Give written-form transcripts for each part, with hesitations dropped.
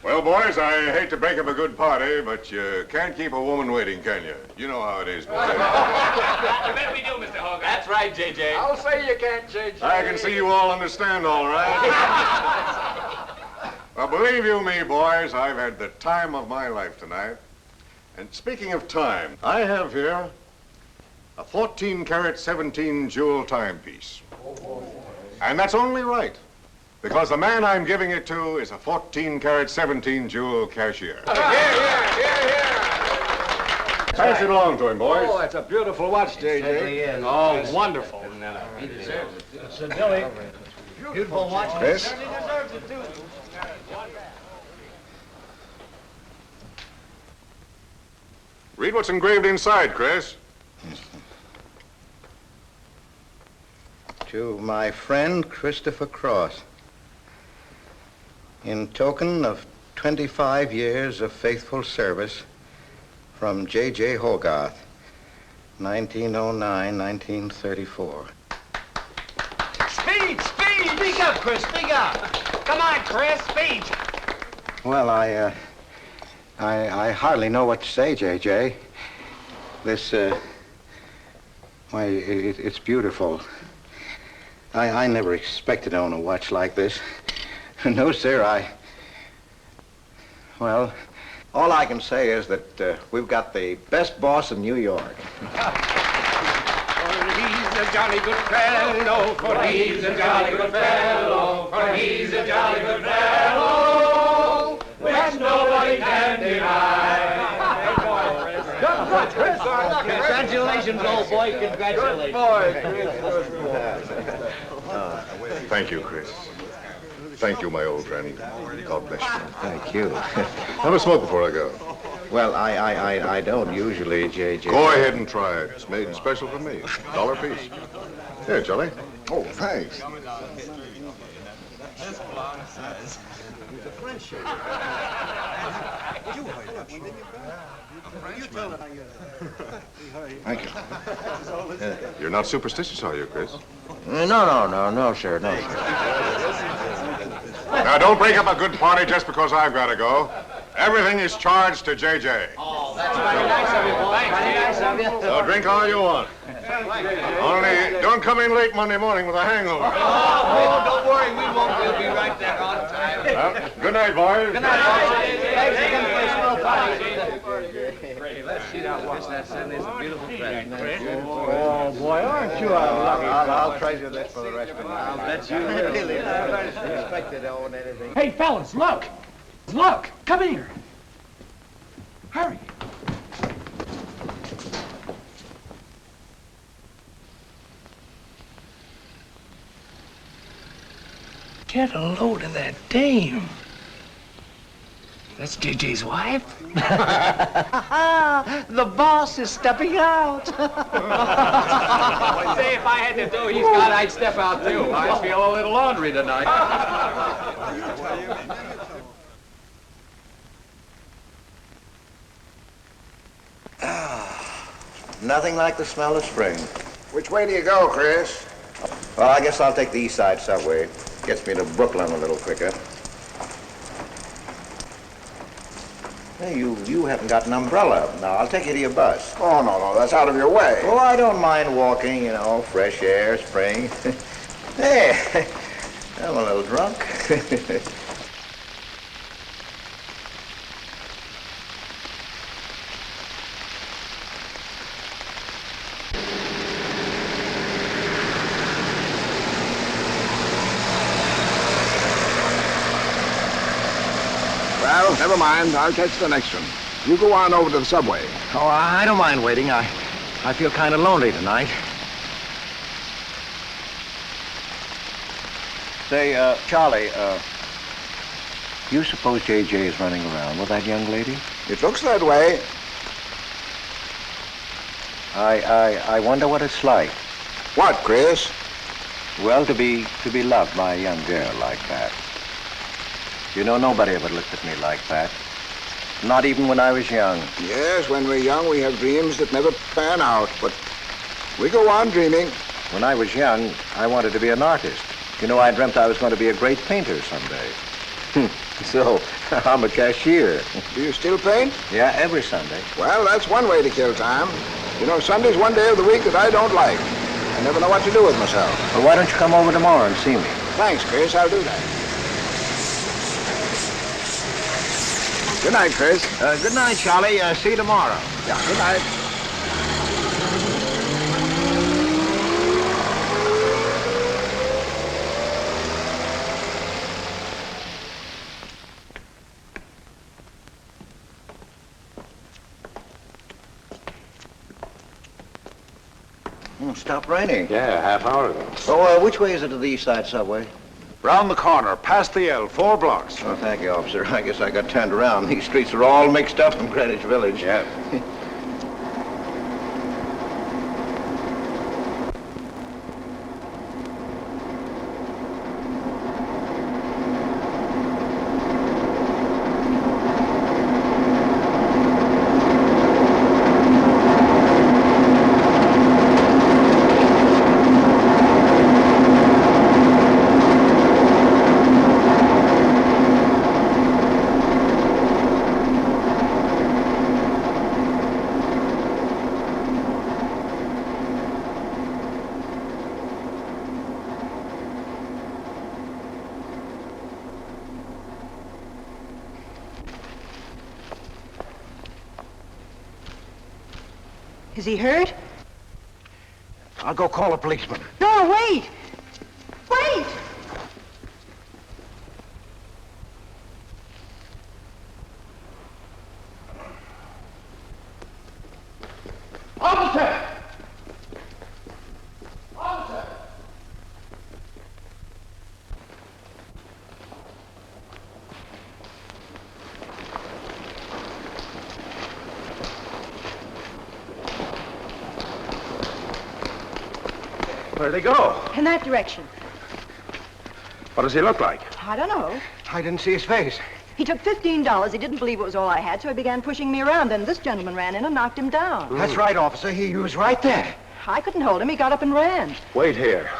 Well, boys, I hate to break up a good party, but you can't keep a woman waiting, can you? You know how it is, boys. I bet we do, Mr. Hogarth. That's right, J.J. I'll say you can't, J.J. I can see you all understand, all right. Well, believe you me, boys, I've had the time of my life tonight. And speaking of time, I have here a 14-karat, 17-jewel timepiece. And that's only right, because the man I'm giving it to is a 14-karat, 17-jewel cashier. Pass it along to him, boys. Oh, that's a beautiful watch, J.J. Oh, wonderful. He deserves it. So, Billy, beautiful watch. Chris? Certainly deserves it, too. Read what's engraved inside, Chris. To my friend Christopher Cross, in token of 25 years of faithful service from J.J. Hogarth, 1909-1934. Speed! Speak up, Chris, speak up. Come on, Chris, speed. Well, I hardly know what to say, J.J. This, why, it's beautiful. I never expected to own a watch like this. No, sir, well, all I can say is that we've got the best boss in New York. For he's a jolly good fellow, for he's a jolly good fellow, for he's a jolly good fellow, which nobody can deny. Good, Chris. Congratulations, old boy, congratulations. Thank you, Chris. Thank you, my old friend. God bless you. Thank you. Have a smoke before I go. Well, I don't usually, J.J. Go ahead and try it. It's made special for me. $1 a piece. Here, Charlie. Oh, thanks. Thank you. You're not superstitious, are you, Chris? No, sir, no, sir. Now, don't break up a good party just because I've got to go. Everything is charged to J.J. Oh, that's very nice of you, boy. Very nice of you. So drink all you want. Only don't come in late Monday morning with a hangover. Oh, don't worry, we won't. We'll be right there on time. Well, good night, boys. Good night, boys. Thanks again for a swell party. Let's see that watch. That's a beautiful present. Oh, boy, aren't you a lucky I'll treasure this for the rest of my life. I'll bet you will. Really, I never expected to own anything. Hey, fellas, look! Look! Come here! Hurry! Get a load of that dame. That's JJ's wife? The boss is stepping out. Say, if I had to do he's got, I'd step out too. I feel a little laundry tonight. Nothing like the smell of spring. Which way do you go, Chris? Well, I guess I'll take the East Side subway. Gets me to Brooklyn a little quicker. Hey, you haven't got an umbrella. Now, I'll take you to your bus. Oh, no, that's out of your way. Oh, I don't mind walking, you know, fresh air, spring. Hey, I'm a little drunk. Well, never mind. I'll catch the next one. You go on over to the subway. Oh, I don't mind waiting. I feel kind of lonely tonight. Say, Charlie, you suppose J.J. is running around with that young lady? It looks that way. I wonder what it's like. What, Chris? Well, to be loved by a young girl like that. You know, nobody ever looked at me like that. Not even when I was young. Yes, when we're young, we have dreams that never pan out, but we go on dreaming. When I was young, I wanted to be an artist. You know, I dreamt I was going to be a great painter someday. So, I'm a cashier. Do you still paint? Yeah, every Sunday. Well, that's one way to kill time. You know, Sunday's one day of the week that I don't like. I never know what to do with myself. Well, why don't you come over tomorrow and see me? Thanks, Chris. I'll do that. Good night, Chris. Good night, Charlie. See you tomorrow. Yeah, good night. Stopped raining. Yeah, half hour ago. Oh, which way is it to the East Side Subway? Round the corner, past the L, 4 blocks. Oh, thank you, officer. I guess I got turned around. These streets are all mixed up in Greenwich Village. Yeah. Is he hurt? I'll go call a policeman. No, wait! Wait! Officer! Officer! Where'd they go? In that direction. What does he look like? I don't know. I didn't see his face. He took $15. He didn't believe it was all I had, so he began pushing me around. Then this gentleman ran in and knocked him down. That's right, officer. He was right there. I couldn't hold him. He got up and ran. Wait here.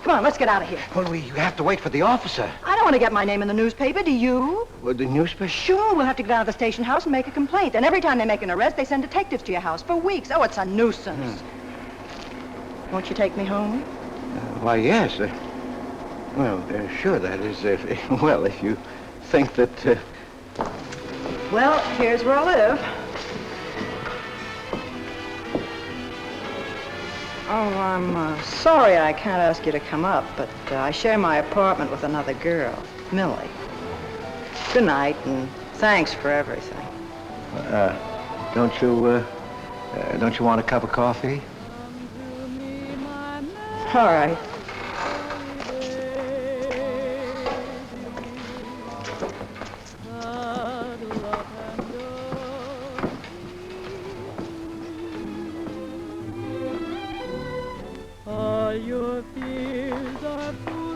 Come on, let's get out of here. Well, we have to wait for the officer. I don't want to get my name in the newspaper, do you? Well, the newspaper? Sure, we'll have to get out of the station house and make a complaint. And every time they make an arrest, they send detectives to your house for weeks. Oh, it's a nuisance. Won't you take me home? Why, yes. Sure, that is, if you think that... Well, here's where I live. Oh, I'm sorry I can't ask you to come up, but I share my apartment with another girl, Millie. Good night, and thanks for everything. Don't you want a cup of coffee? All right.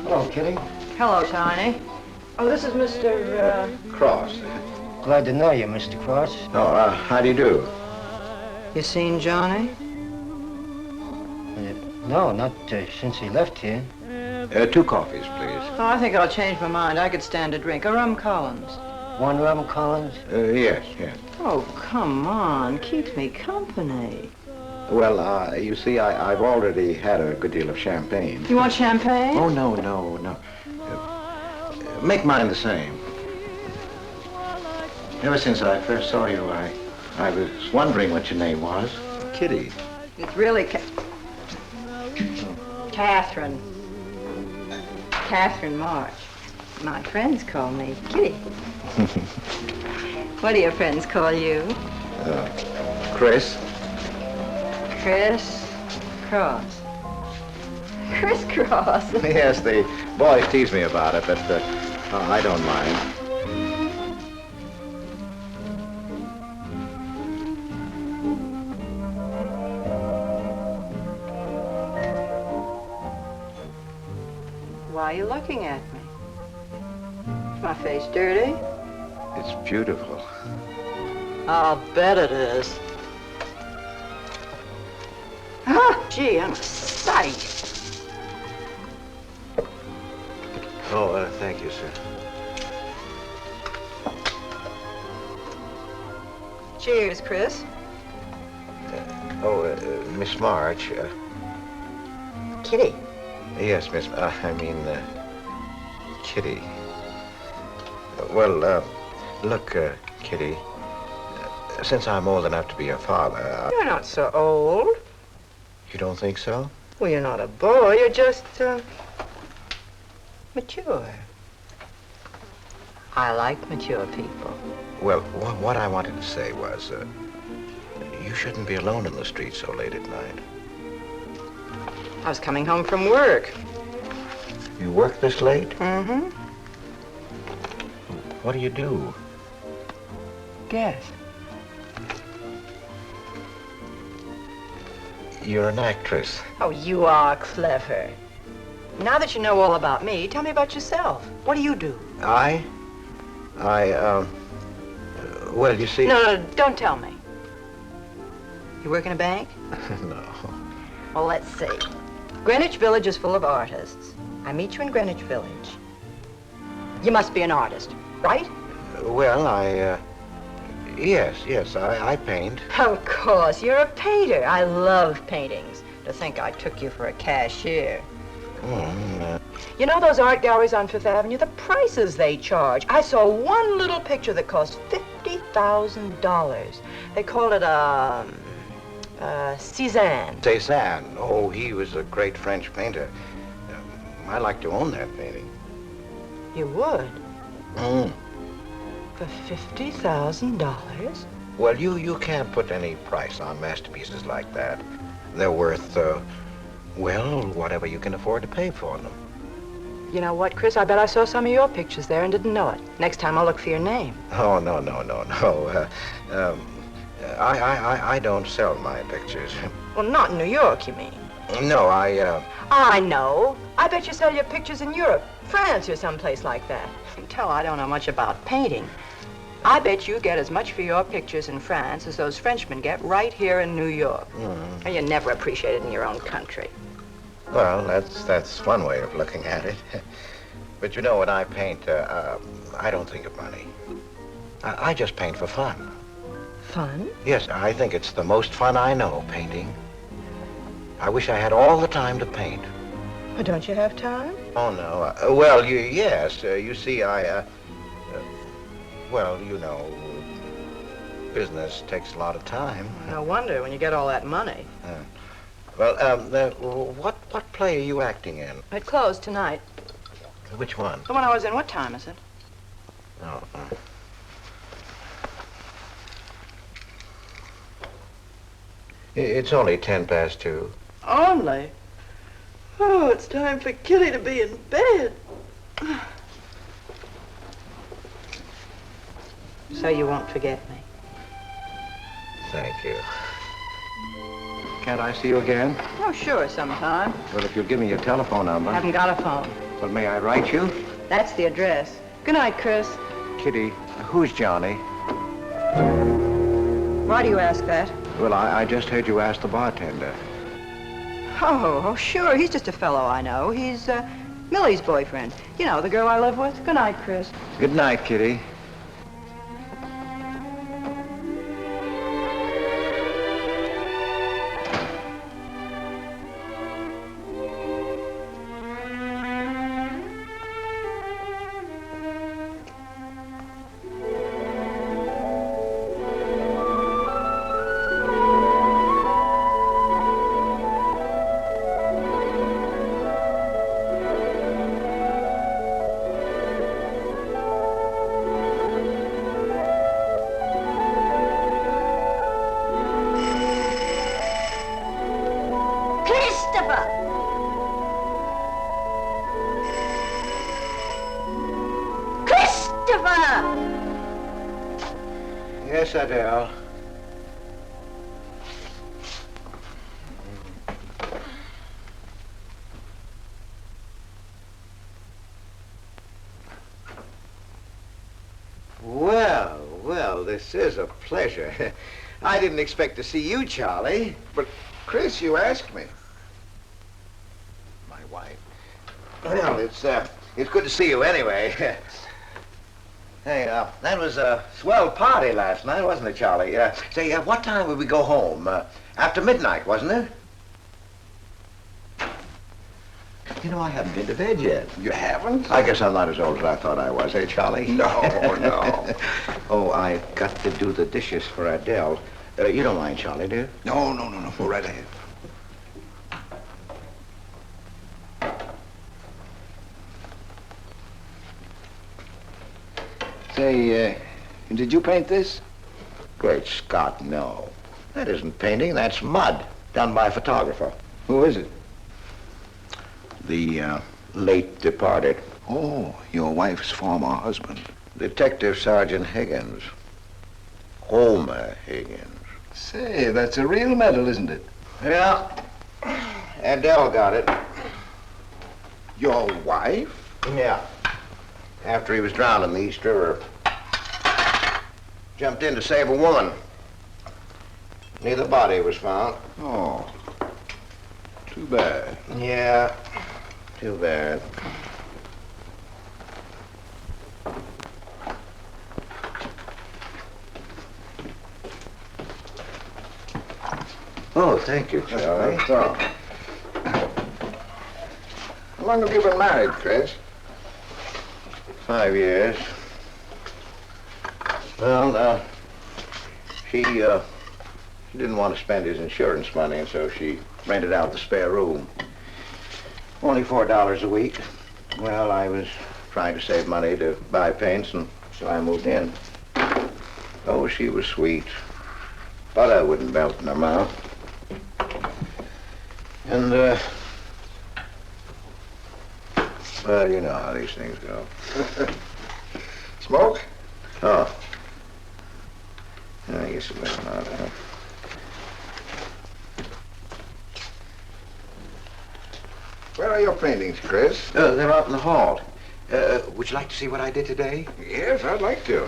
Hello, Kitty. Hello, Tiny. Oh, this is Mr. Cross. Glad to know you, Mr. Cross. Oh, how do you do? You seen Johnny? No, not since he left here. 2 coffees, please. Oh, I think I'll change my mind. I could stand a drink. A rum Collins. One rum Collins? Yes. Oh, come on. Keep me company. Well, you see, I've already had a good deal of champagne. You want champagne? Oh, no. Make mine the same. Ever since I first saw you, I was wondering what your name was. Kitty. It's really Katherine. Katherine March. My friends call me Kitty. What do your friends call you? Chris. Chris Cross. Chris Cross. Yes, the boys tease me about it, but I don't mind. Why are you looking at me? Is my face dirty? It's beautiful. I'll bet it is. Gee, I'm a sight. Oh, thank you, sir. Cheers, Chris. Miss March. Kitty. Yes, Miss. Kitty. Look, Kitty. Since I'm old enough to be your father, You're not so old. You don't think so? Well, you're not a boy. You're just, mature. I like mature people. Well, what I wanted to say was, you shouldn't be alone in the street so late at night. I was coming home from work. You work this late? Mm-hmm. What do you do? Guess. You're an actress. Oh, you are clever. Now that you know all about me, tell me about yourself. What do you do? Well, you see... No, don't tell me. You work in a bank? No. Well, let's see. Greenwich Village is full of artists. I meet you in Greenwich Village. You must be an artist, right? Well, Yes, I paint. Of course, you're a painter. I love paintings. To think I took you for a cashier. You know those art galleries on Fifth Avenue? The prices they charge. I saw one little picture that cost $50,000. They call it Cézanne. Cézanne. Oh, he was a great French painter. I'd like to own that painting. You would? For $50,000? Well, you can't put any price on masterpieces like that. They're worth, whatever you can afford to pay for them. You know what, Chris? I bet I saw some of your pictures there and didn't know it. Next time I'll look for your name. Oh, no. I don't sell my pictures. Well, not in New York, you mean? No, I know. I bet you sell your pictures in Europe, France, or someplace like that. You can tell I don't know much about painting. I bet you get as much for your pictures in France as those Frenchmen get right here in New York. And you never appreciate it in your own country. Well, that's one way of looking at it. But you know, when I paint, I don't think of money. I just paint for fun. Fun? Yes, I think it's the most fun I know, painting. I wish I had all the time to paint. Well, don't you have time? Oh, no. Yes. You see, business takes a lot of time. No wonder when you get all that money. What play are you acting in? It closed tonight. Which one? The one I was in. What time is it? Oh. It's only 2:10. Only? Oh, it's time for Kitty to be in bed. So you won't forget me. Thank you. Can't I see you again? Oh, sure, sometime. Well, if you'll give me your telephone number. I haven't got a phone. Well, may I write you? That's the address. Good night, Chris. Kitty, who's Johnny? Why do you ask that? Well, I just heard you ask the bartender. Oh, sure. He's just a fellow I know. He's Millie's boyfriend. You know, the girl I live with. Good night, Chris. Good night, Kitty. Yes, Adele. Well, this is a pleasure. I didn't expect to see you, Charlie. But, Chris, you asked me. wife. Well, it's good to see you anyway. Hey, that was a swell party last night, wasn't it, Charlie? Say, what time would we go home? After midnight, wasn't it? You know, I haven't been to bed yet. You haven't? I guess I'm not as old as I thought I was, eh, Charlie? No, no. Oh, I got to do the dishes for Adele. You don't mind, Charlie, do you? No. Go right ahead. Say, did you paint this? Great Scott, no. That isn't painting, that's mud, done by a photographer. Who is it? The late departed Oh, your wife's former husband. Detective Sergeant Higgins. Homer Higgins. Say, that's a real medal, isn't it? Yeah. Adele got it. Your wife? Yeah. After he was drowned in the East River. Jumped in to save a woman. Neither body was found. Oh, too bad. Yeah, too bad. Oh, thank you, Charlie. That's all. How long have you been married, Chris? 5 years. Well, she didn't want to spend his insurance money, and so she rented out the spare room. Only $4 a week. Well, I was trying to save money to buy paints, and so I moved in. Oh, she was sweet. Butter wouldn't melt in her mouth. And, well, you know how these things go. Smoke? Oh. I guess it went out, huh? Where are your paintings, Chris? They're out in the hall. Would you like to see what I did today? Yes, I'd like to.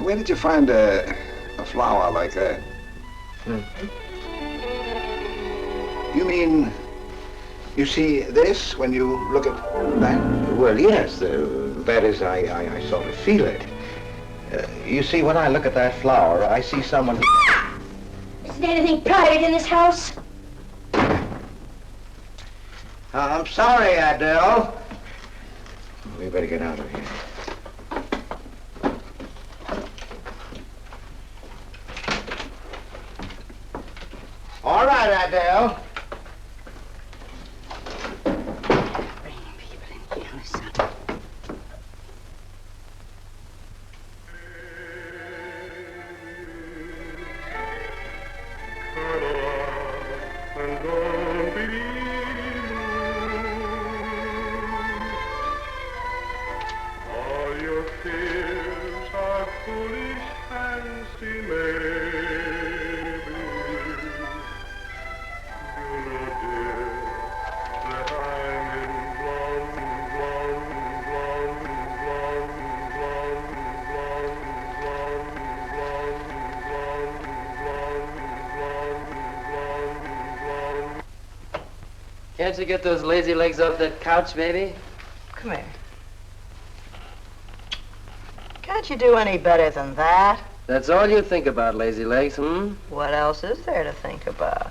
Where did you find a flower like that? You mean you see this when you look at that? Well, yes. That is, I sort of feel it. You see, when I look at that flower, I see someone... Isn't anything private in this house? I'm sorry, Adele. We better get out of here. All right, Adele. Can't you get those lazy legs off that couch, baby? Come here. Can't you do any better than that? That's all you think about, lazy legs, hmm? What else is there to think about?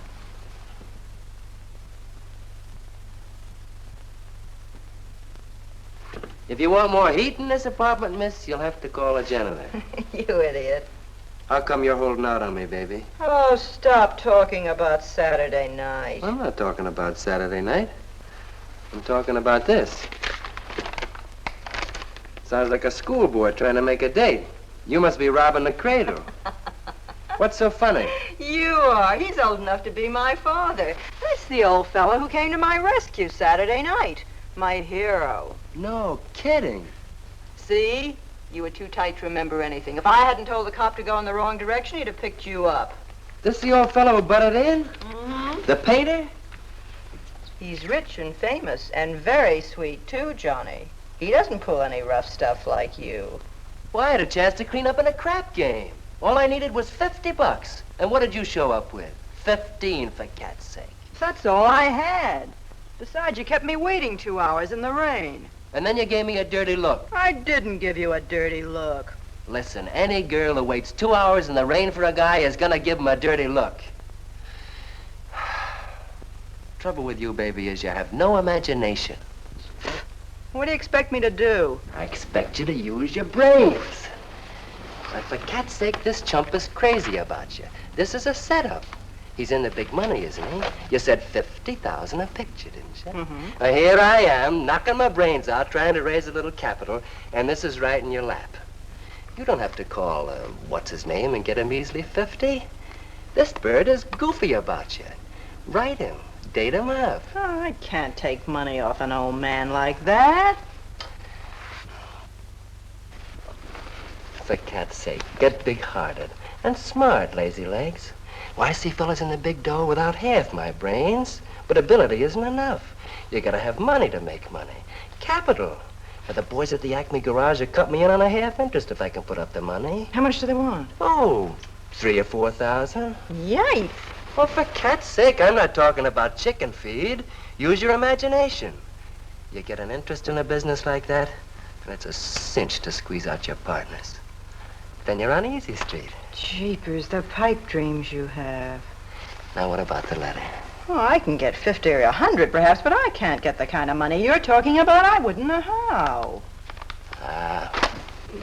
If you want more heat in this apartment, miss, you'll have to call a janitor. You idiot. How come you're holding out on me, baby? Oh, stop talking about Saturday night. I'm not talking about Saturday night. I'm talking about this. Sounds like a schoolboy trying to make a date. You must be robbing the cradle. What's so funny? You are. He's old enough to be my father. That's the old fellow who came to my rescue Saturday night. My hero. No kidding. See? You were too tight to remember anything. If I hadn't told the cop to go in the wrong direction, he'd have picked you up. This the old fellow who butted in? Mm-hmm. The painter? He's rich and famous and very sweet, too, Johnny. He doesn't pull any rough stuff like you. Well, I had a chance to clean up in a crap game. All I needed was $50. And what did you show up with? 15, for cat's sake. That's all I had. Besides, you kept me waiting 2 hours in the rain. And then you gave me a dirty look. I didn't give you a dirty look. Listen, any girl who waits 2 hours in the rain for a guy is gonna give him a dirty look. Trouble with you, baby, is you have no imagination. What do you expect me to do? I expect you to use your brains. But for cat's sake, this chump is crazy about you. This is a setup. He's in the big money, isn't he? You said 50,000 a picture, didn't you? Mm-hmm. Well, here I am, knocking my brains out, trying to raise a little capital, and this is right in your lap. You don't have to call, what's-his-name and get a measly 50. This bird is goofy about you. Write him. Date him up. Oh, I can't take money off an old man like that. For cat's sake, get big-hearted and smart, lazy legs. Well, I see fellas in the big door without half my brains, but ability isn't enough. You gotta have money to make money. Capital. Now, the boys at the Acme garage will cut me in on a half interest if I can put up the money. How much do they want? Oh, 3,000 or 4,000. Yikes. Well, for cat's sake, I'm not talking about chicken feed. Use your imagination. You get an interest in a business like that, and it's a cinch to squeeze out your partners. Then you're on Easy Street. Jeepers, the pipe dreams you have. Now, what about the letter? Oh, I can get 50 or 100 perhaps, but I can't get the kind of money you're talking about. I wouldn't know how.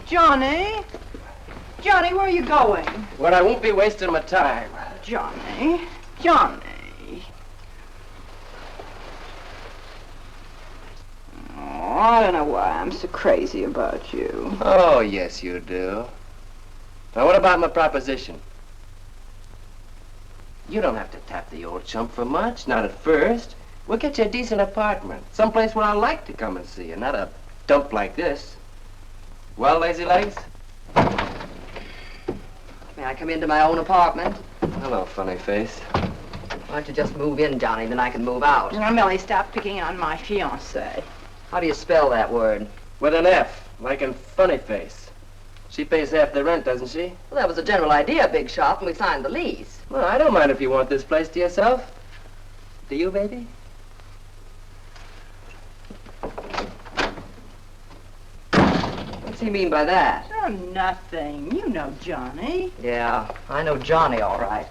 Johnny? Johnny, where are you going? Well, I won't be wasting my time. Johnny? Johnny? Oh, I don't know why I'm so crazy about you. Oh, yes, you do. Now, what about my proposition? You don't have to tap the old chump for much, not at first. We'll get you a decent apartment, someplace where I like to come and see you, not a dump like this. Well, lazy legs? May I come into my own apartment? Hello, funny face. Why don't you just move in, Johnny, then I can move out. Now, Millie, stop picking on my fiancée. How do you spell that word? With an F, like in funny face. She pays half the rent, doesn't she? Well, that was the general idea, Big Shop, when we signed the lease. Well, I don't mind if you want this place to yourself. Do you, baby? What's he mean by that? Oh, nothing. You know Johnny. Yeah, I know Johnny all right.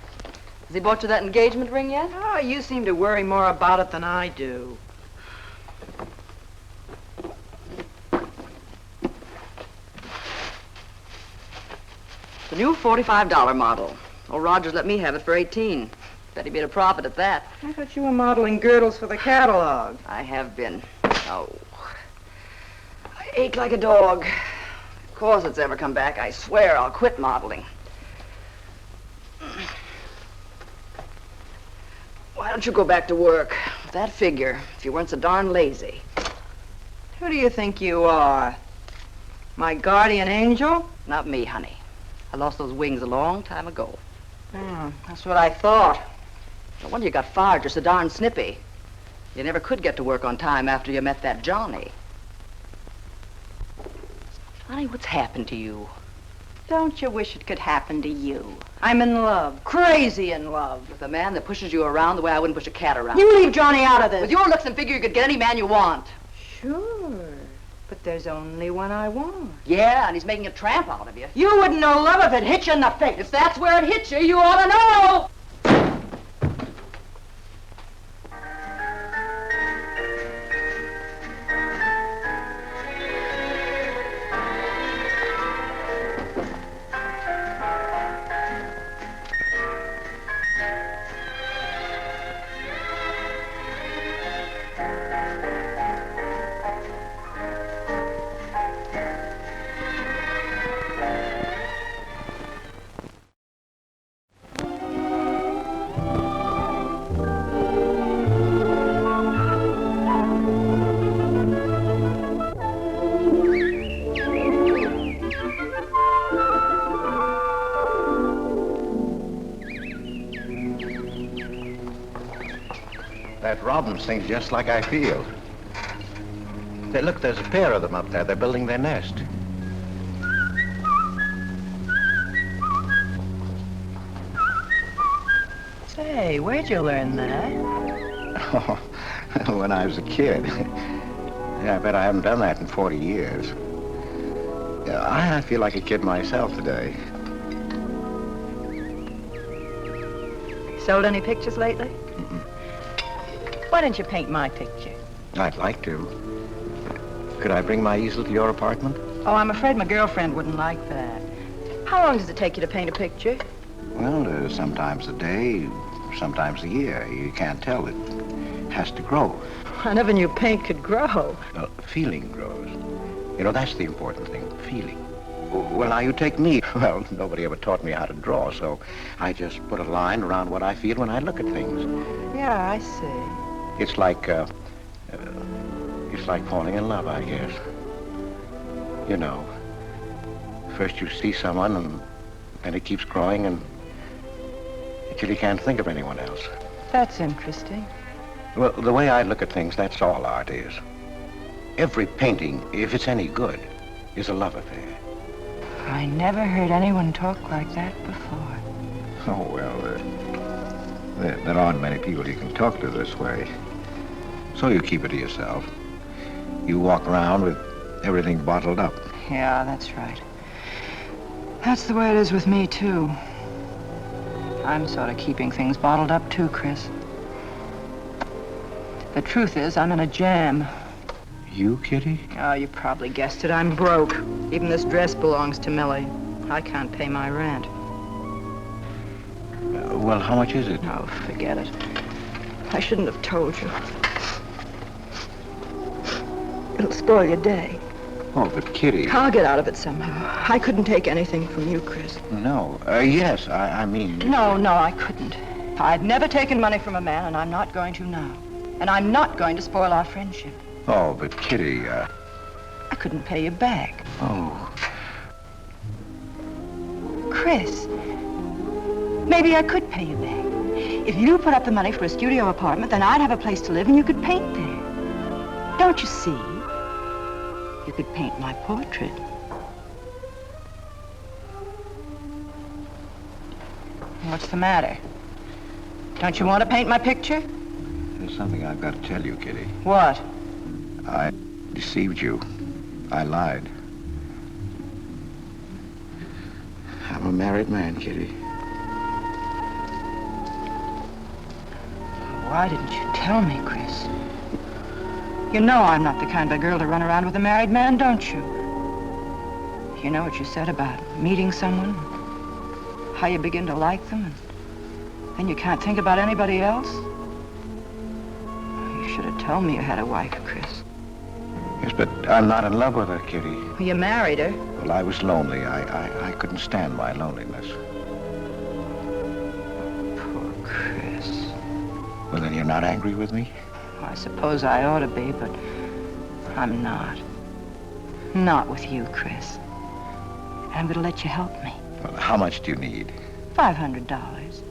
Has he bought you that engagement ring yet? Oh, you seem to worry more about it than I do. The new $45 model. Old Rogers let me have it for 18. Bet he made a profit at that. I thought you were modeling girdles for the catalog. I have been. Oh. I ache like a dog. Of course it's ever come back. I swear I'll quit modeling. Why don't you go back to work? With that figure, if you weren't so darn lazy. Who do you think you are? My guardian angel? Not me, honey. I lost those wings a long time ago. That's what I thought. No wonder you got fired. You're so darn snippy. You never could get to work on time after you met that Johnny. Johnny, what's happened to you? Don't you wish it could happen to you? I'm in love. Crazy in love. With a man that pushes you around the way I wouldn't push a cat around. You leave Johnny out of this. With your looks and figure, you could get any man you want. Sure. But there's only one I want. Yeah, and he's making a tramp out of you. You wouldn't know love if it hit you in the face. If that's where it hits you, you ought to know. That robin sings just like I feel. Say, look, there's a pair of them up there. They're building their nest. Say, where'd you learn that? Oh, when I was a kid. Yeah, I bet I haven't done that in 40 years. Yeah, I feel like a kid myself today. Sold any pictures lately? Why don't you paint my picture? I'd like to. Could I bring my easel to your apartment? Oh, I'm afraid my girlfriend wouldn't like that. How long does it take you to paint a picture? Well, sometimes a day, sometimes a year. You can't tell. It has to grow. I never knew paint could grow. Feeling grows. You know, that's the important thing, feeling. Well, now, you take me. Well, nobody ever taught me how to draw, so I just put a line around what I feel when I look at things. Yeah, I see. It's like falling in love, I guess. You know, first you see someone, and then it keeps growing, and until you can't think of anyone else. That's interesting. Well, the way I look at things, that's all art is. Every painting, if it's any good, is a love affair. I never heard anyone talk like that before. Oh, well, there aren't many people you can talk to this way. So you keep it to yourself. You walk around with everything bottled up. Yeah, that's right. That's the way it is with me, too. I'm sort of keeping things bottled up, too, Chris. The truth is, I'm in a jam. You, Kitty? Oh, you probably guessed it. I'm broke. Even this dress belongs to Millie. I can't pay my rent. Well, how much is it? Oh, forget it. I shouldn't have told you. It'll spoil your day. Oh, but Kitty... I'll get out of it somehow. I couldn't take anything from you, Chris. No. Yes, I mean... No, I couldn't. I've never taken money from a man, and I'm not going to now. And I'm not going to spoil our friendship. Oh, but Kitty, I couldn't pay you back. Oh. Chris, maybe I could pay you back. If you put up the money for a studio apartment, then I'd have a place to live and you could paint there. Don't you see? You could paint my portrait. What's the matter? Don't you want to paint my picture? There's something I've got to tell you, Kitty. What? I deceived you. I lied. I'm a married man, Kitty. Why didn't you tell me, Chris? You know I'm not the kind of girl to run around with a married man, don't you? You know what you said about meeting someone, how you begin to like them, and then you can't think about anybody else? You should have told me you had a wife, Chris. Yes, but I'm not in love with her, Kitty. Well, you married her. Well, I was lonely. I couldn't stand my loneliness. Poor Chris. Well, then you're not angry with me? I suppose I ought to be, but I'm not. Not with you, Chris. And I'm going to let you help me. Well, how much do you need? $500.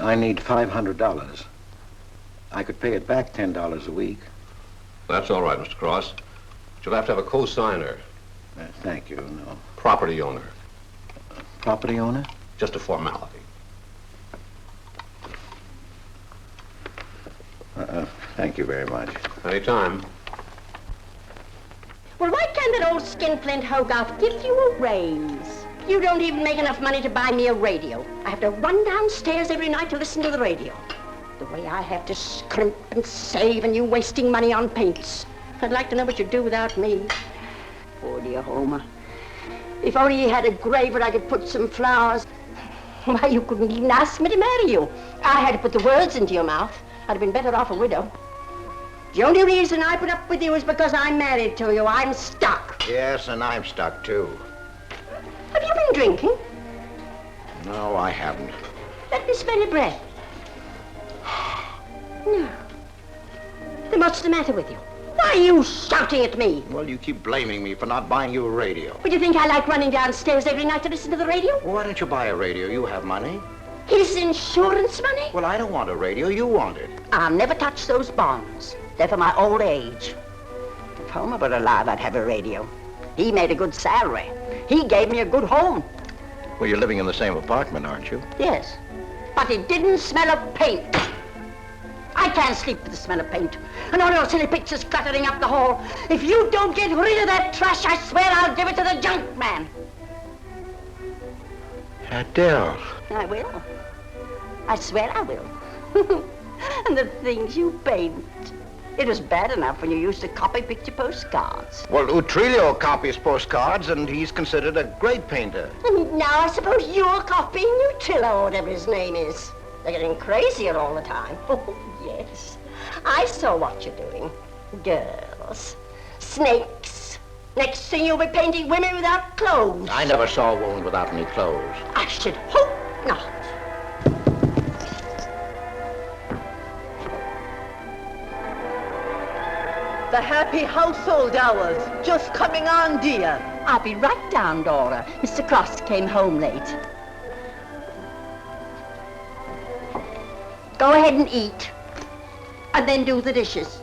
I need $500. I could pay it back $10 a week. That's all right, Mr. Cross. But you'll have to have a co-signer. Thank you, no. Property owner. Property owner? Just a formality. Thank you very much. Anytime. Well, why can't that old skinflint Hogarth give you a raise? You don't even make enough money to buy me a radio. I have to run downstairs every night to listen to the radio. The way I have to scrimp and save and you wasting money on paints. I'd like to know what you'd do without me. Poor dear Homer. If only he had a grave where I could put some flowers. Why, you couldn't even ask me to marry you. I had to put the words into your mouth. I'd have been better off a widow. The only reason I put up with you is because I'm married to you. I'm stuck. Yes, and I'm stuck, too. Have you been drinking? No, I haven't. Let me smell your breath. No. Then what's the matter with you? Why are you shouting at me? Well, you keep blaming me for not buying you a radio. Would you think I like running downstairs every night to listen to the radio? Well, why don't you buy a radio? You have money. His insurance money? Well, I don't want a radio. You want it. I'll never touch those bonds. They're for my old age. If Homer were alive, I'd have a radio. He made a good salary. He gave me a good home. Well, you're living in the same apartment, aren't you? Yes, but it didn't smell of paint. I can't sleep with the smell of paint. And all your silly pictures cluttering up the hall. If you don't get rid of that trash, I swear I'll give it to the junk man. Adele. I will. I swear I will. And the things you paint. It was bad enough when you used to copy picture postcards. Well, Utrillo copies postcards, and he's considered a great painter. And now I suppose you're copying Utrillo, or whatever his name is. They're getting crazier all the time. Oh, yes. I saw what you're doing. Girls. Snakes. Next thing you'll be painting women without clothes. I never saw a woman without any clothes. I should hope not. The happy household hours. Just coming on, dear. I'll be right down, Dora. Mr. Cross came home late. Go ahead and eat. And then do the dishes.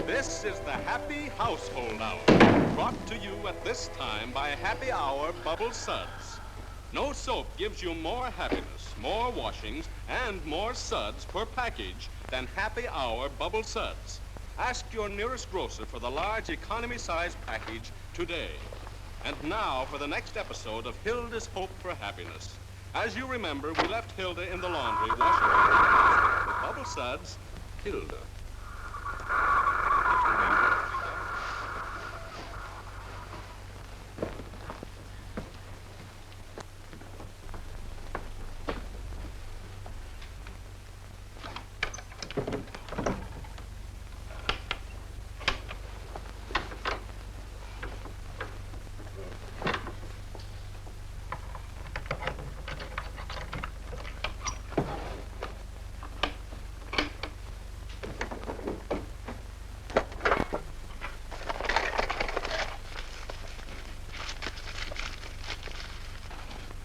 This is the Happy Household Hour, brought to you at this time by Happy Hour Bubble Suds. No soap gives you more happiness, more washings, and more suds per package than Happy Hour Bubble Suds. Ask your nearest grocer for the large economy-size package today. And now for the next episode of Hilda's Hope for Happiness. As you remember, we left Hilda in the laundry washing her with Bubble Suds, Hilda.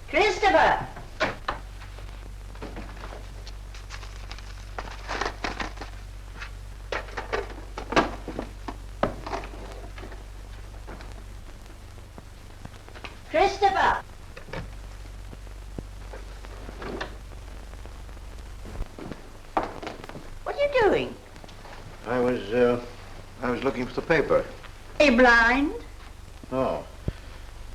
Christopher! Christopher! What are you doing? I was looking for the paper. Are you blind? Oh.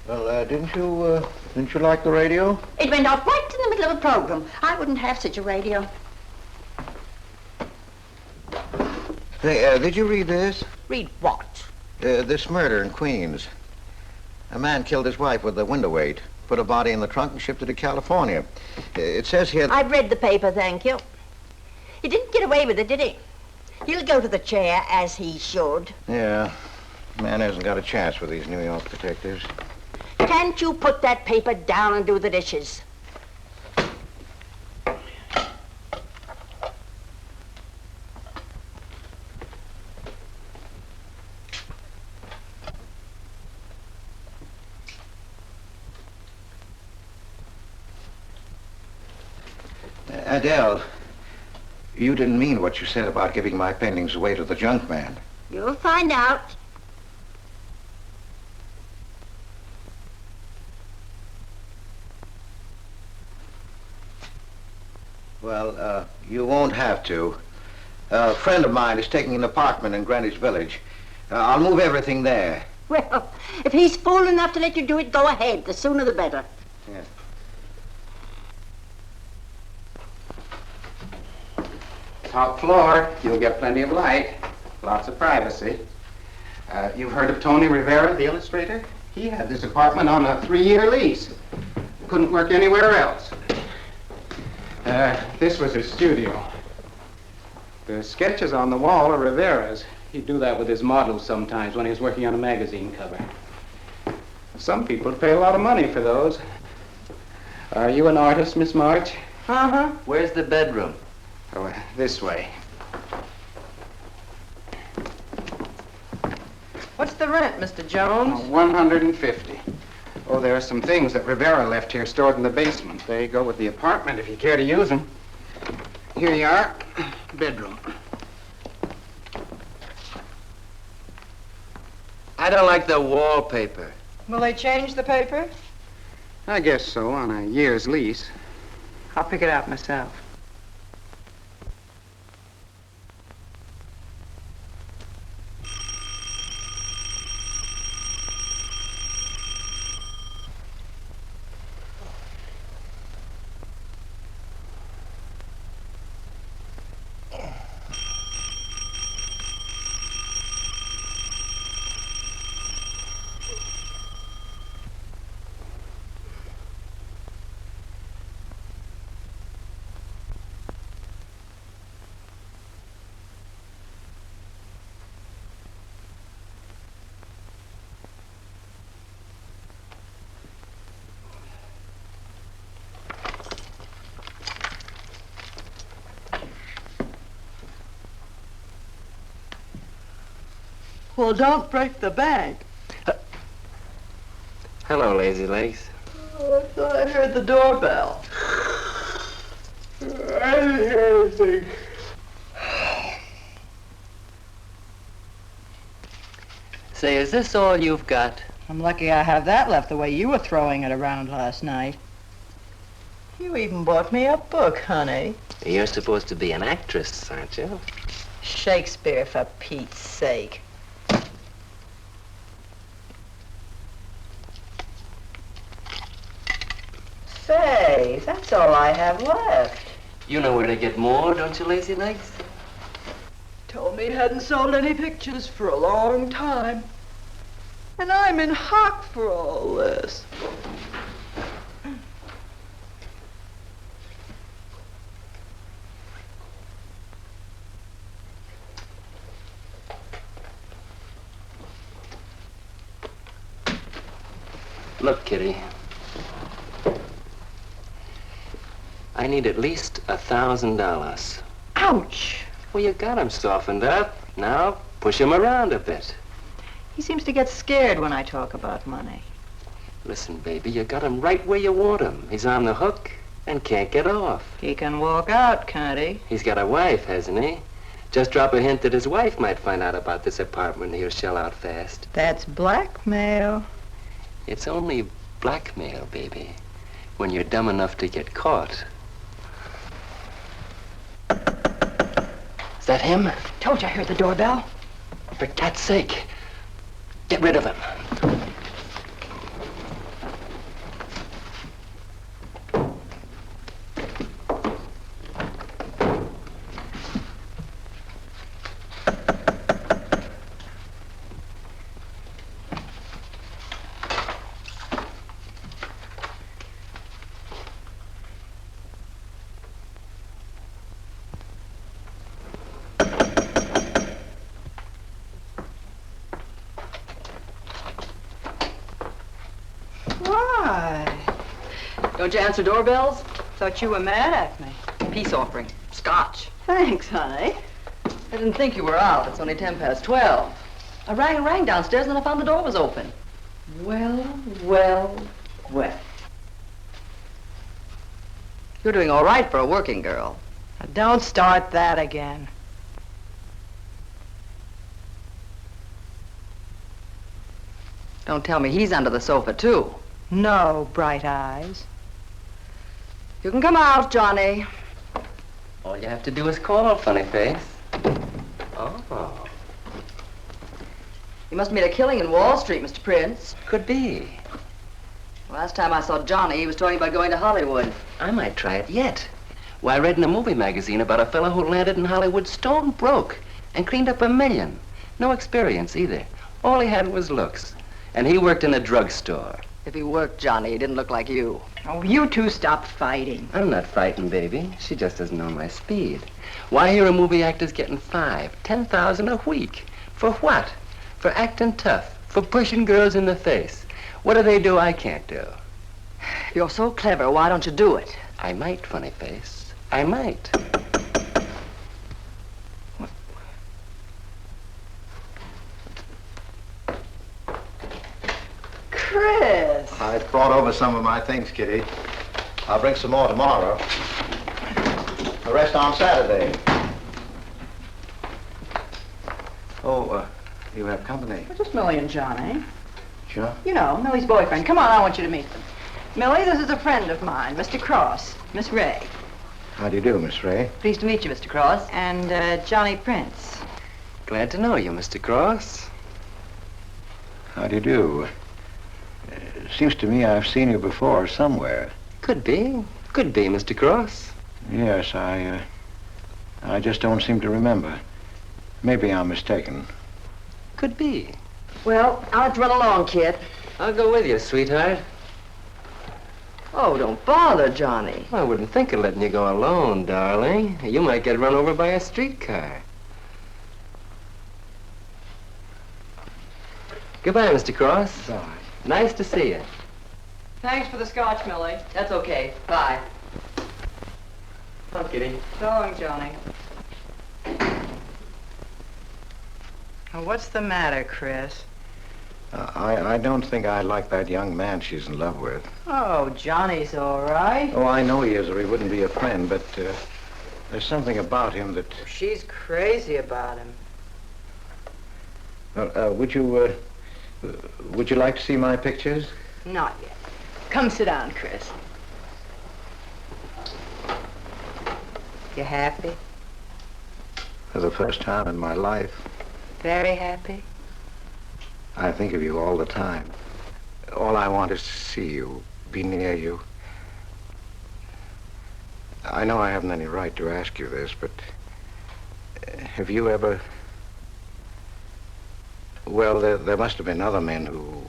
Well, didn't you like the radio? It went off right in the middle of a program. I wouldn't have such a radio. Hey, did you read this? Read what? This murder in Queens. A man killed his wife with a window weight, put a body in the trunk and shipped it to California. It says here... I've read the paper, thank you. He didn't get away with it, did he? He'll go to the chair, as he should. Yeah. Man hasn't got a chance with these New York detectives. Can't you put that paper down and do the dishes? Adele, you didn't mean what you said about giving my paintings away to the junk man. You'll find out. Well, you won't have to. A friend of mine is taking an apartment in Greenwich Village. I'll move everything there. Well, if he's fool enough to let you do it, go ahead. The sooner the better. Yeah. Top floor, you'll get plenty of light. Lots of privacy. You've heard of Tony Rivera, the illustrator? He had this apartment on a 3-year lease. Couldn't work anywhere else. This was his studio. The sketches on the wall are Rivera's. He'd do that with his models sometimes when he was working on a magazine cover. Some people pay a lot of money for those. Are you an artist, Miss March? Uh-huh. Where's the bedroom? Oh, this way. What's the rent, Mr. Jones? $150. Oh, there are some things that Rivera left here stored in the basement. They go with the apartment if you care to use them. Here you are. Bedroom. I don't like the wallpaper. Will they change the paper? I guess so, on a year's lease. I'll pick it out myself. Well, don't break the bank. Hello, Lazy Legs. Oh, I thought I heard the doorbell. I didn't hear anything. Say, is this all you've got? I'm lucky I have that left the way you were throwing it around last night. You even bought me a book, honey. You're supposed to be an actress, aren't you? Shakespeare, for Pete's sake. Say, that's all I have left. You know where to get more, don't you, Lazy Legs? Told me he hadn't sold any pictures for a long time. And I'm in hock for all this. Look, Kitty. I need at least $1,000. Ouch! Well, you got him softened up. Now, push him around a bit. He seems to get scared when I talk about money. Listen, baby, you got him right where you want him. He's on the hook and can't get off. He can walk out, can't he? He's got a wife, hasn't he? Just drop a hint that his wife might find out about this apartment and he'll shell out fast. That's blackmail. It's only blackmail, baby, when you're dumb enough to get caught. Is that him? Told you I heard the doorbell. For cat's sake, get rid of him. Don't you answer doorbells? Thought you were mad at me. Peace offering. Scotch. Thanks, honey. I didn't think you were out. It's only 12:10. I rang downstairs and I found the door was open. Well. You're doing all right for a working girl. Now, don't start that again. Don't tell me he's under the sofa, too. No, bright eyes. You can come out, Johnny. All you have to do is call, funny face. Oh. You must have made a killing in Wall Street, Mr. Prince. Could be. Last time I saw Johnny, he was talking about going to Hollywood. I might try it yet. Why, I read in a movie magazine about a fellow who landed in Hollywood stone broke and cleaned up $1 million. No experience either. All he had was looks. And he worked in a drugstore. If he worked, Johnny, he didn't look like you. Oh, you two stop fighting. I'm not fighting, baby. She just doesn't know my speed. Why, here a movie actor's getting $5,000, $10,000 a week. For what? For acting tough. For pushing girls in the face. What do they do I can't do? You're so clever. Why don't you do it? I might, funny face. I might. Chris! I brought over some of my things, Kitty. I'll bring some more tomorrow. The rest on Saturday. Oh, you have company. Well, just Millie and Johnny. Sure. You know, Millie's boyfriend. Come on, I want you to meet them. Millie, this is a friend of mine, Mr. Cross, Miss Ray. How do you do, Miss Ray? Pleased to meet you, Mr. Cross. And Johnny Prince. Glad to know you, Mr. Cross. How do you do? Seems to me I've seen you before somewhere. Could be. Could be, Mr. Cross. Yes, I just don't seem to remember. Maybe I'm mistaken. Could be. Well, I'll have to run along, kid. I'll go with you, sweetheart. Oh, don't bother, Johnny. I wouldn't think of letting you go alone, darling. You might get run over by a streetcar. Goodbye, Mr. Cross. Bye. Nice to see you. Thanks for the scotch, Millie. That's okay. Bye. Oh, Kitty. So long, Johnny. Now, what's the matter, Chris? I don't think I like that young man she's in love with. Oh, Johnny's all right. Oh, I know he is, or he wouldn't be a friend, but there's something about him that... She's crazy about him. Would you like to see my pictures? Not yet. Come sit down, Chris. You happy? For the first time in my life. Very happy? I think of you all the time. All I want is to see you, be near you. I know I haven't any right to ask you this, but have you ever... Well, there must have been other men who...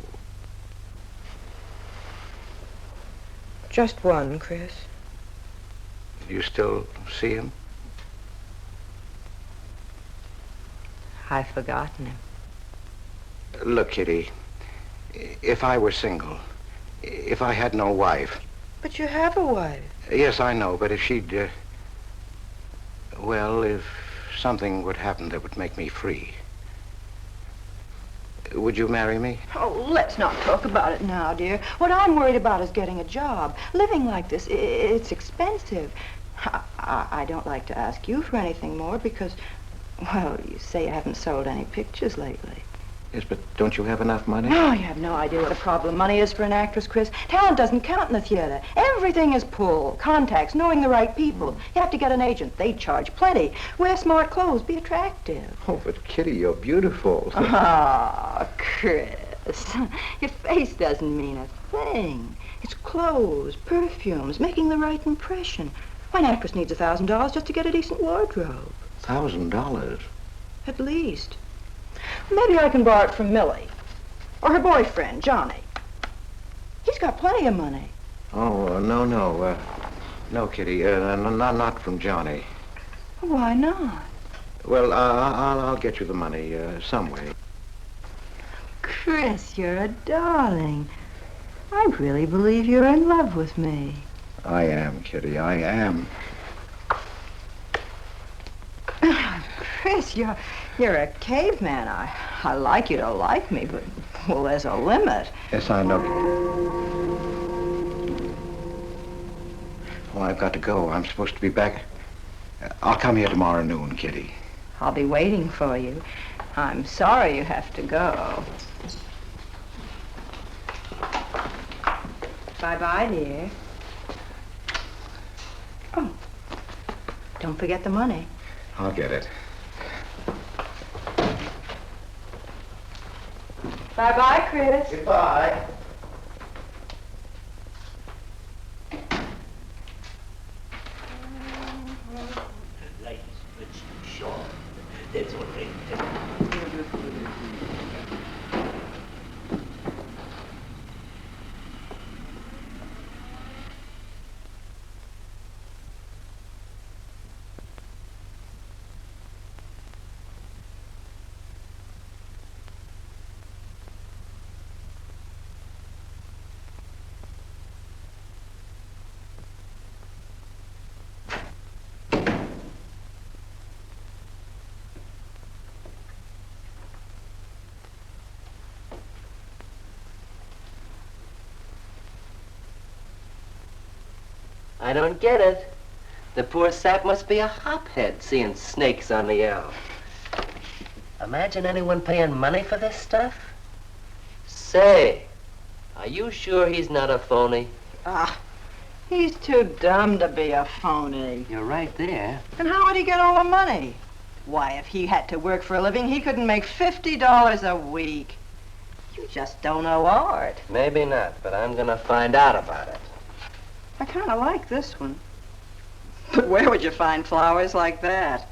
Just one, Chris. You still see him? I've forgotten him. Look, Kitty, if I were single, if I had no wife... But you have a wife. Yes, I know, but if she'd... well, if something would happen that would make me free... Would you marry me? Oh, let's not talk about it now, dear. What I'm worried about is getting a job. Living like this, it's expensive. I don't like to ask you for anything more because, well, you say you haven't sold any pictures lately. Yes, but don't you have enough money? No, you have no idea what a problem money is for an actress, Chris. Talent doesn't count in the theater. Everything is pull, contacts, knowing the right people. You have to get an agent. They charge plenty. Wear smart clothes. Be attractive. Oh, but Kitty, you're beautiful. Ah, Chris. Your face doesn't mean a thing. It's clothes, perfumes, making the right impression. Why, an actress needs $1,000 just to get a decent wardrobe. $1,000? At least. Maybe I can borrow it from Millie. Or her boyfriend, Johnny. He's got plenty of money. Oh, no. No, Kitty. Not from Johnny. Why not? Well, I'll get you the money some way. Chris, you're a darling. I really believe you're in love with me. I am, Kitty. I am. Chris, you're a caveman. I like you to like me, but, well, there's a limit. Yes, I know. Well, I've got to go. I'm supposed to be back. I'll come here tomorrow noon, Kitty. I'll be waiting for you. I'm sorry you have to go. Bye-bye, dear. Oh, don't forget the money. I'll get it. Bye-bye, Chris. Goodbye. I don't get it. The poor sap must be a hophead seeing snakes on the L. Imagine anyone paying money for this stuff? Say, are you sure he's not a phony? He's too dumb to be a phony. You're right there. And how would he get all the money? Why, if he had to work for a living, he couldn't make $50 a week. You just don't know art. Maybe not, but I'm gonna find out about it. I kind of like this one. But where would you find flowers like that?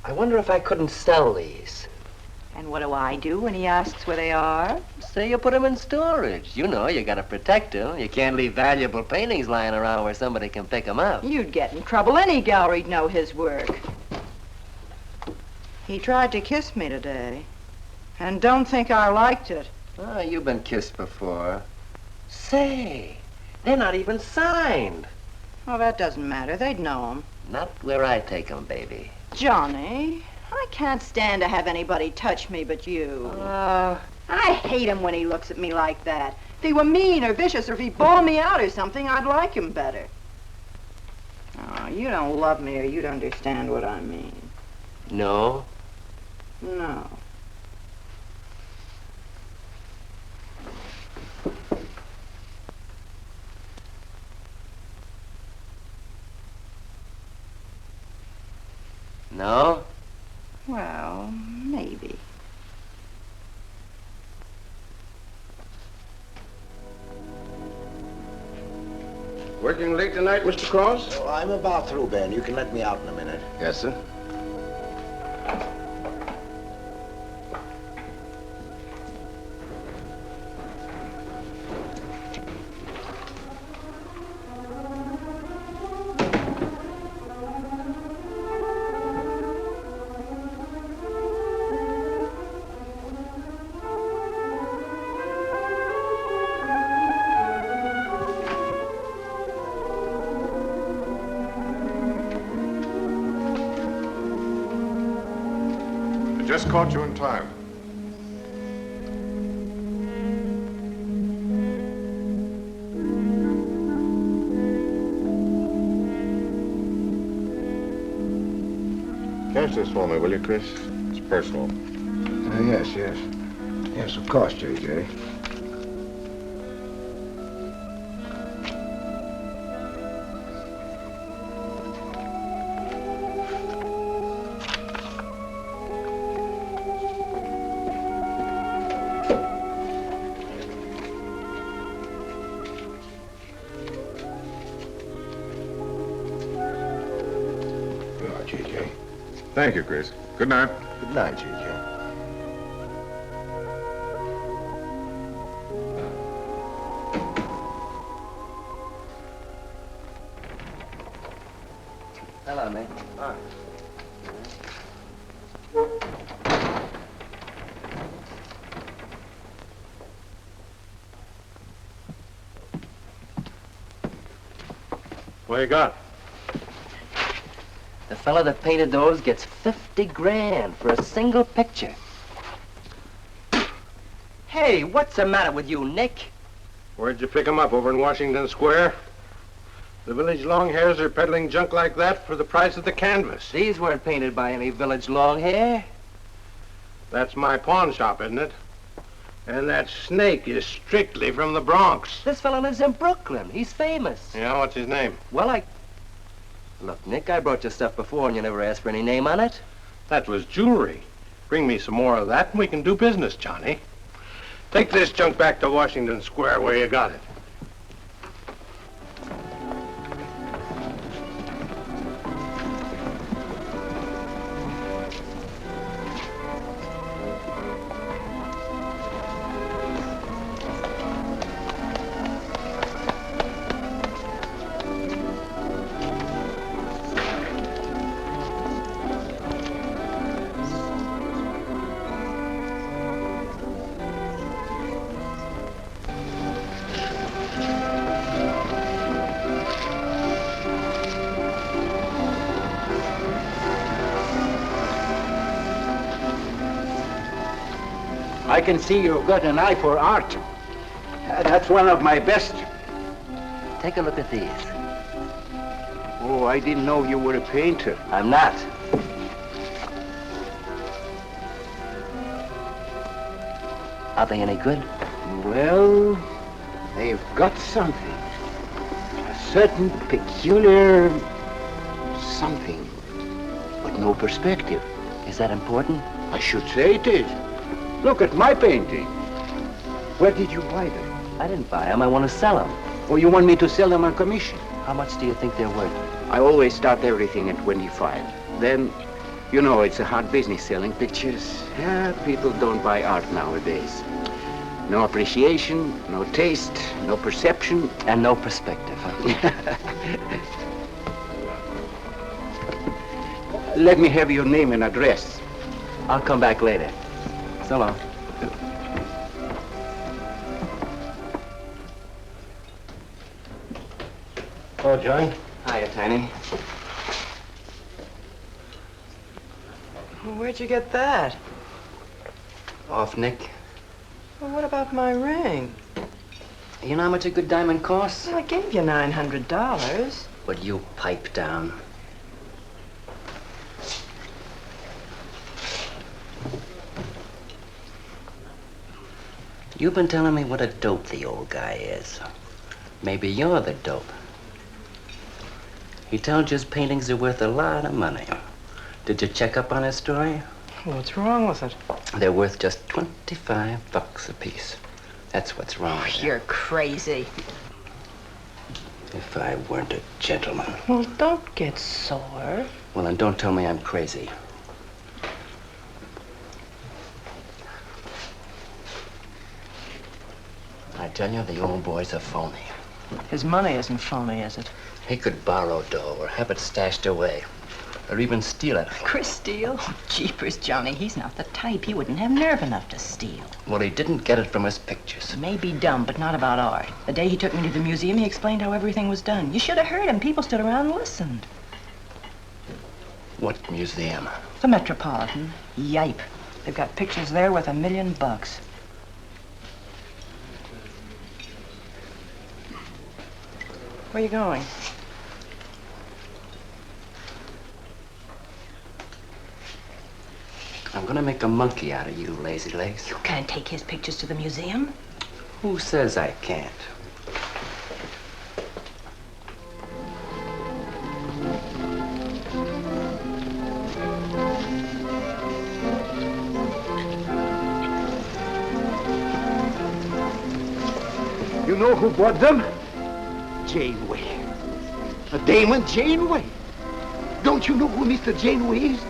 I wonder if I couldn't sell these. And what do I do when he asks where they are? Say you put them in storage. You know, you gotta protect them. You can't leave valuable paintings lying around where somebody can pick them up. You'd get in trouble. Any gallery'd know his work. He tried to kiss me today. And don't think I liked it. Oh, you've been kissed before. Say, they're not even signed. Oh, that doesn't matter. They'd know him. Not where I take them, baby. Johnny, I can't stand to have anybody touch me but you. I hate him when he looks at me like that. If he were mean or vicious or if he bawled me out or something, I'd like him better. Oh, you don't love me or you'd understand what I mean. No? No. No? Well, maybe. Working late tonight, Mr. Cross? Oh, I'm about through, Ben. You can let me out in a minute. Yes, sir. Just caught you in time. Catch this for me, will you, Chris? It's personal. Yes. Yes, of course, J.J. Thank you, Chris. Good night. Good night, J.J. Hello, mate. Hi. What you got? The fella that painted those gets 50 grand for a single picture. Hey, what's the matter with you, Nick? Where'd you pick 'em up? Over in Washington Square? The village long hairs are peddling junk like that for the price of the canvas. These weren't painted by any village long hair. That's my pawn shop, isn't it? And that snake is strictly from the Bronx. This fella lives in Brooklyn. He's famous. Yeah, what's his name? Well, Look, Nick, I brought you stuff before and you never asked for any name on it. That was jewelry. Bring me some more of that and we can do business, Johnny. Take this junk back to Washington Square where you got it. I can see you've got an eye for art. That's one of my best. Take a look at these. Oh, I didn't know you were a painter. I'm not. Are they any good? Well, they've got something. A certain peculiar something, but no perspective. Is that important? I should say it is. Look at my painting. Where did you buy them? I didn't buy them. I want to sell them. Oh, you want me to sell them on commission? How much do you think they're worth? I always start everything at 25. Then, you know, it's a hard business selling pictures. Yeah, people don't buy art nowadays. No appreciation, no taste, no perception. And no perspective, huh? Let me have your name and address. I'll come back later. So long. Oh, John. Hiya, Tiny. Well, where'd you get that? Off Nick. Well, what about my ring? You know how much a good diamond costs? Well, I gave you $900. Would you pipe down? You've been telling me what a dope the old guy is. Maybe you're the dope. He tells you his paintings are worth a lot of money. Did you check up on his story? What's wrong with it? They're worth just $25 a piece. That's what's wrong with them. You're crazy. If I weren't a gentleman. Well, don't get sore. Well, then don't tell me I'm crazy. I tell you, the old boy's a phony. His money isn't phony, is it? He could borrow dough or have it stashed away. Or even steal it. Chris steal? Oh, jeepers, Johnny, he's not the type. He wouldn't have nerve enough to steal. Well, he didn't get it from his pictures. He may be dumb, but not about art. The day he took me to the museum, he explained how everything was done. You should have heard him. People stood around and listened. What museum? The Metropolitan. Yipe. They've got pictures there worth $1 million. Where are you going? I'm gonna make a monkey out of you, lazy legs. You can't take his pictures to the museum. Who says I can't? You know who bought them? Janeway. A Damon Janeway. Don't you know who Mr. Janeway is?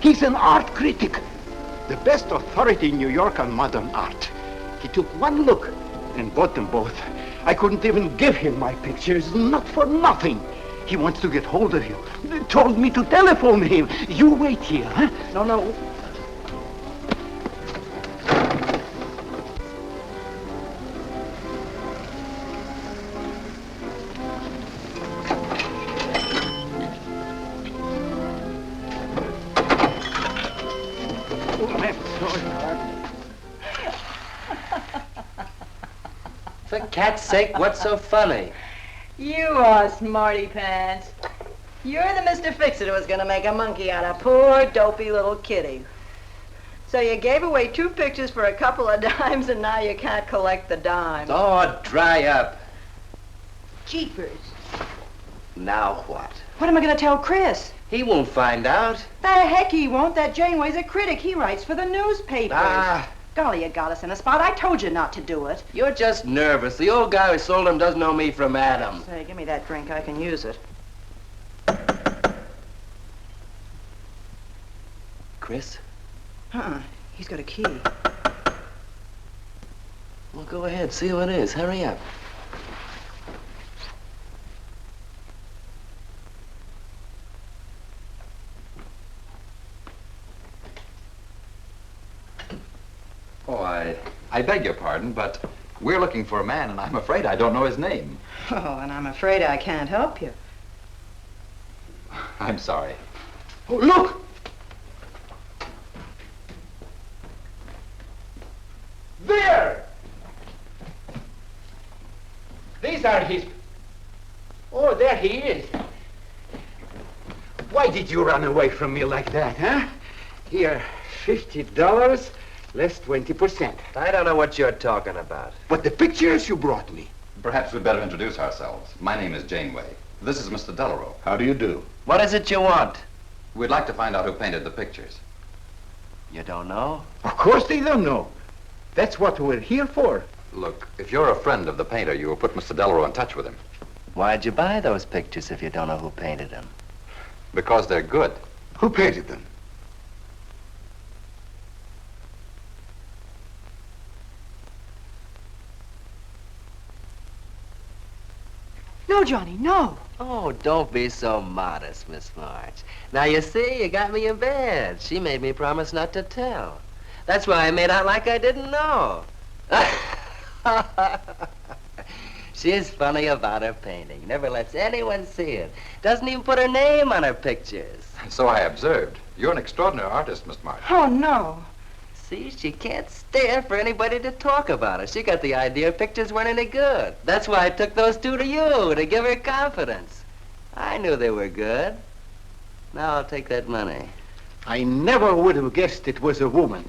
He's an art critic. The best authority in New York on modern art. He took one look and bought them both. I couldn't even give him my pictures, not for nothing. He wants to get hold of you. They told me to telephone him. You wait here, huh? No. For cat's sake, what's so funny? You are smarty pants. You're the Mr. Fix-It who was going to make a monkey out of poor, dopey little kitty. So you gave away 2 pictures for a couple of dimes, and now you can't collect the dime. Oh, dry up. Jeepers. Now what? What am I going to tell Chris? He won't find out. The heck he won't. That Janeway's a critic. He writes for the newspapers. Ah. Golly, you got us in a spot. I told you not to do it. You're just nervous. The old guy who sold him doesn't know me from Adam. Say, give me that drink. I can use it. Chris? He's got a key. Well, go ahead. See who it is. Hurry up. Oh, I beg your pardon, but we're looking for a man, and I'm afraid I don't know his name. Oh, and I'm afraid I can't help you. I'm sorry. Oh, look! There! These are his Oh, there he is. Why did you run away from me like that, huh? Here, $50, less 20%. I don't know what you're talking about. But the pictures you brought me. Perhaps we'd better introduce ourselves. My name is Janeway. This is Mr. Delarue. How do you do? What is it you want? We'd like to find out who painted the pictures. You don't know? Of course they don't know. That's what we're here for. Look, if you're a friend of the painter, you will put Mr. Delarue in touch with him. Why'd you buy those pictures if you don't know who painted them? Because they're good. Who painted them? No, Johnny, no. Oh, don't be so modest, Miss March. Now, you see, you got me in bed. She made me promise not to tell. That's why I made out like I didn't know. She's funny about her painting. Never lets anyone see it. Doesn't even put her name on her pictures. So I observed. You're an extraordinary artist, Miss March. Oh, no. See, she can't stand for anybody to talk about her. She got the idea her pictures weren't any good. That's why I took those two to you, to give her confidence. I knew they were good. Now I'll take that money. I never would have guessed it was a woman.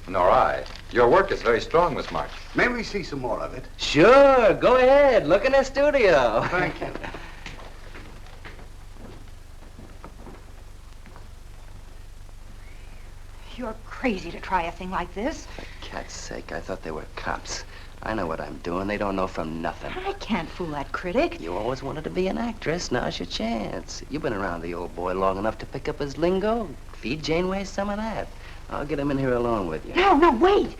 Nor I. Your work is very strong, Miss March. May we see some more of it? Sure, go ahead. Look in the studio. Thank you. You're crazy to try a thing like this. Cat's sake, I thought they were cops. I know what I'm doing. They don't know from nothing. I can't fool that critic. You always wanted to be an actress. Now's your chance. You've been around the old boy long enough to pick up his lingo. Feed Janeway some of that. I'll get him in here alone with you. No, wait.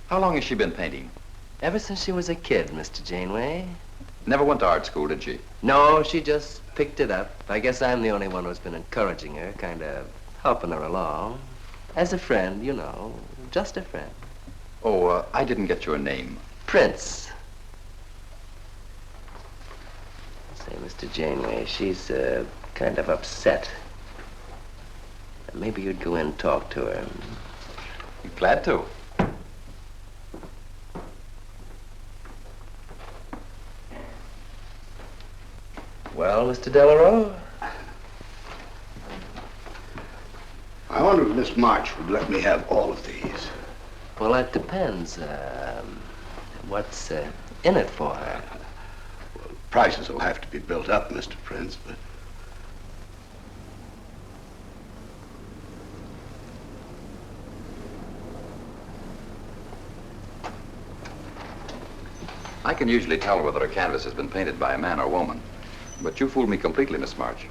How long has she been painting? Ever since she was a kid, Mr. Janeway. Never went to art school, did she? No, she just picked it up. I guess I'm the only one who's been encouraging her, kind of helping her along. As a friend, you know, just a friend. Oh, I didn't get your name. Prince. Say, Mr. Janeway, she's kind of upset. Maybe you'd go in and talk to her. Glad to. Well, Mr. Delarue? I wonder if Miss March would let me have all of these. Well, that depends. What's in it for her? Well, prices will have to be built up, Mr. Prince, but... I can usually tell whether a canvas has been painted by a man or woman. But you fooled me completely, Miss March.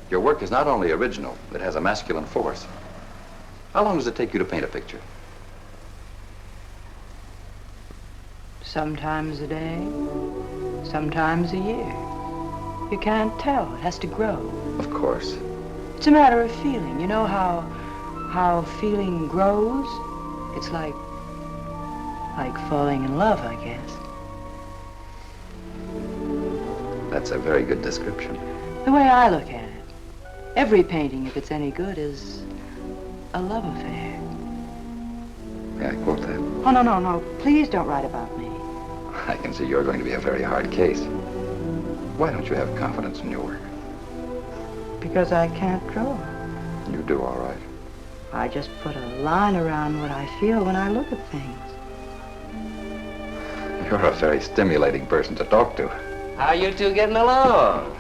Your work is not only original, it has a masculine force. How long does it take you to paint a picture? Sometimes a day, sometimes a year. You can't tell. It has to grow. Of course. It's a matter of feeling. You know how feeling grows? It's like falling in love, I guess. That's a very good description. The way I look at it, every painting, if it's any good, is a love affair. May I quote that? Oh, no. Please don't write about me. I can see you're going to be a very hard case. Why don't you have confidence in your work? Because I can't draw. You do all right. I just put a line around what I feel when I look at things. You're a very stimulating person to talk to. How you two getting along?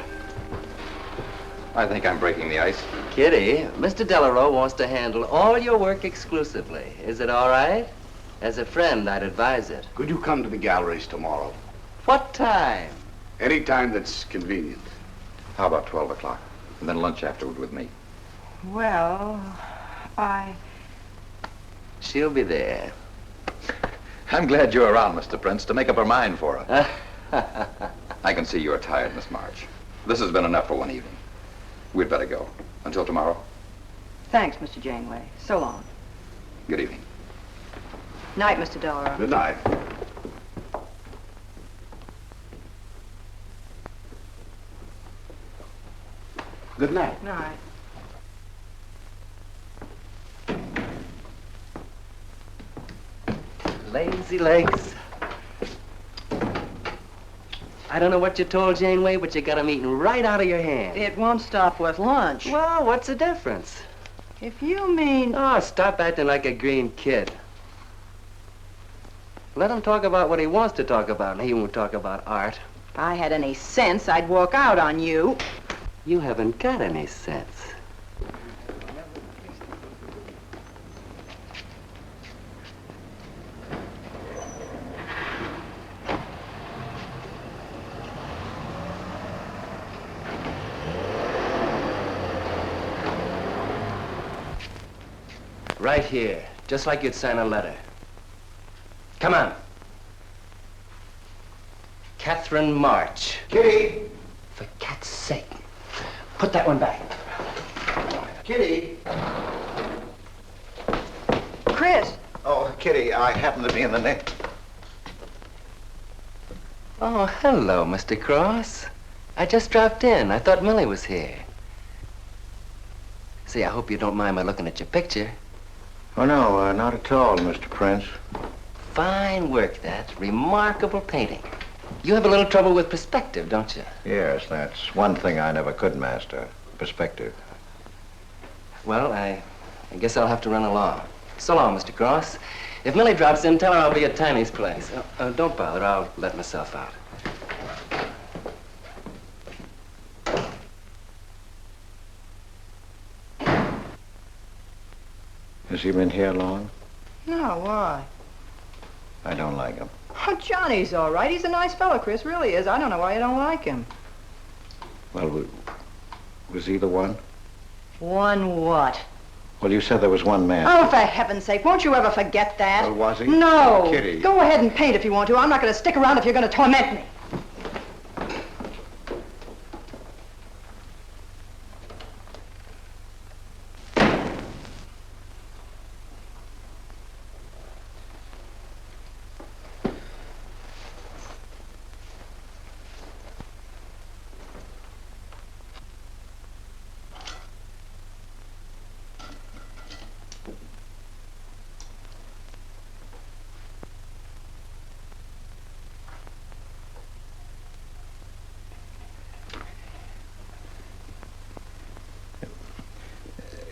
I think I'm breaking the ice. Kitty, Mr. Delarue wants to handle all your work exclusively. Is it all right? As a friend, I'd advise it. Could you come to the galleries tomorrow? What time? Any time that's convenient. How about 12 o'clock? And then lunch afterward with me. Well, She'll be there. I'm glad you're around, Mr. Prince, to make up her mind for her. I can see you're tired, Miss March. This has been enough for one evening. We'd better go. Until tomorrow. Thanks, Mr. Janeway. So long. Good evening. Night, Mr. Delarue. Good night. Good night. Night. Lazy legs. I don't know what you told Janeway, but you got 'em eating right out of your hand. It won't stop with lunch. Well, what's the difference? If you mean... Oh, stop acting like a green kid. Let him talk about what he wants to talk about, and he won't talk about art. If I had any sense, I'd walk out on you. You haven't got any sense. Right here, just like you'd sign a letter. Come on. Katherine March. Kitty! For cat's sake. Put that one back. Kitty! Chris! Oh, Kitty, I happen to be in the nick. Oh, hello, Mr. Cross. I just dropped in. I thought Millie was here. See, I hope you don't mind my looking at your picture. Oh, no, not at all, Mr. Prince. Fine work, that. Remarkable painting. You have a little trouble with perspective, don't you? Yes, that's one thing I never could master. Perspective. Well, I guess I'll have to run along. So long, Mr. Cross. If Millie drops in, tell her I'll be at Tiny's place. Don't bother. I'll let myself out. Has he been here long? No, why? I don't like him. Oh, Johnny's all right. He's a nice fellow, Chris, really is. I don't know why you don't like him. Well, was he the one? One what? Well, you said there was one man. Oh, for heaven's sake, won't you ever forget that? Well, was he? No. Kitty. Go ahead and paint if you want to. I'm not going to stick around if you're going to torment me.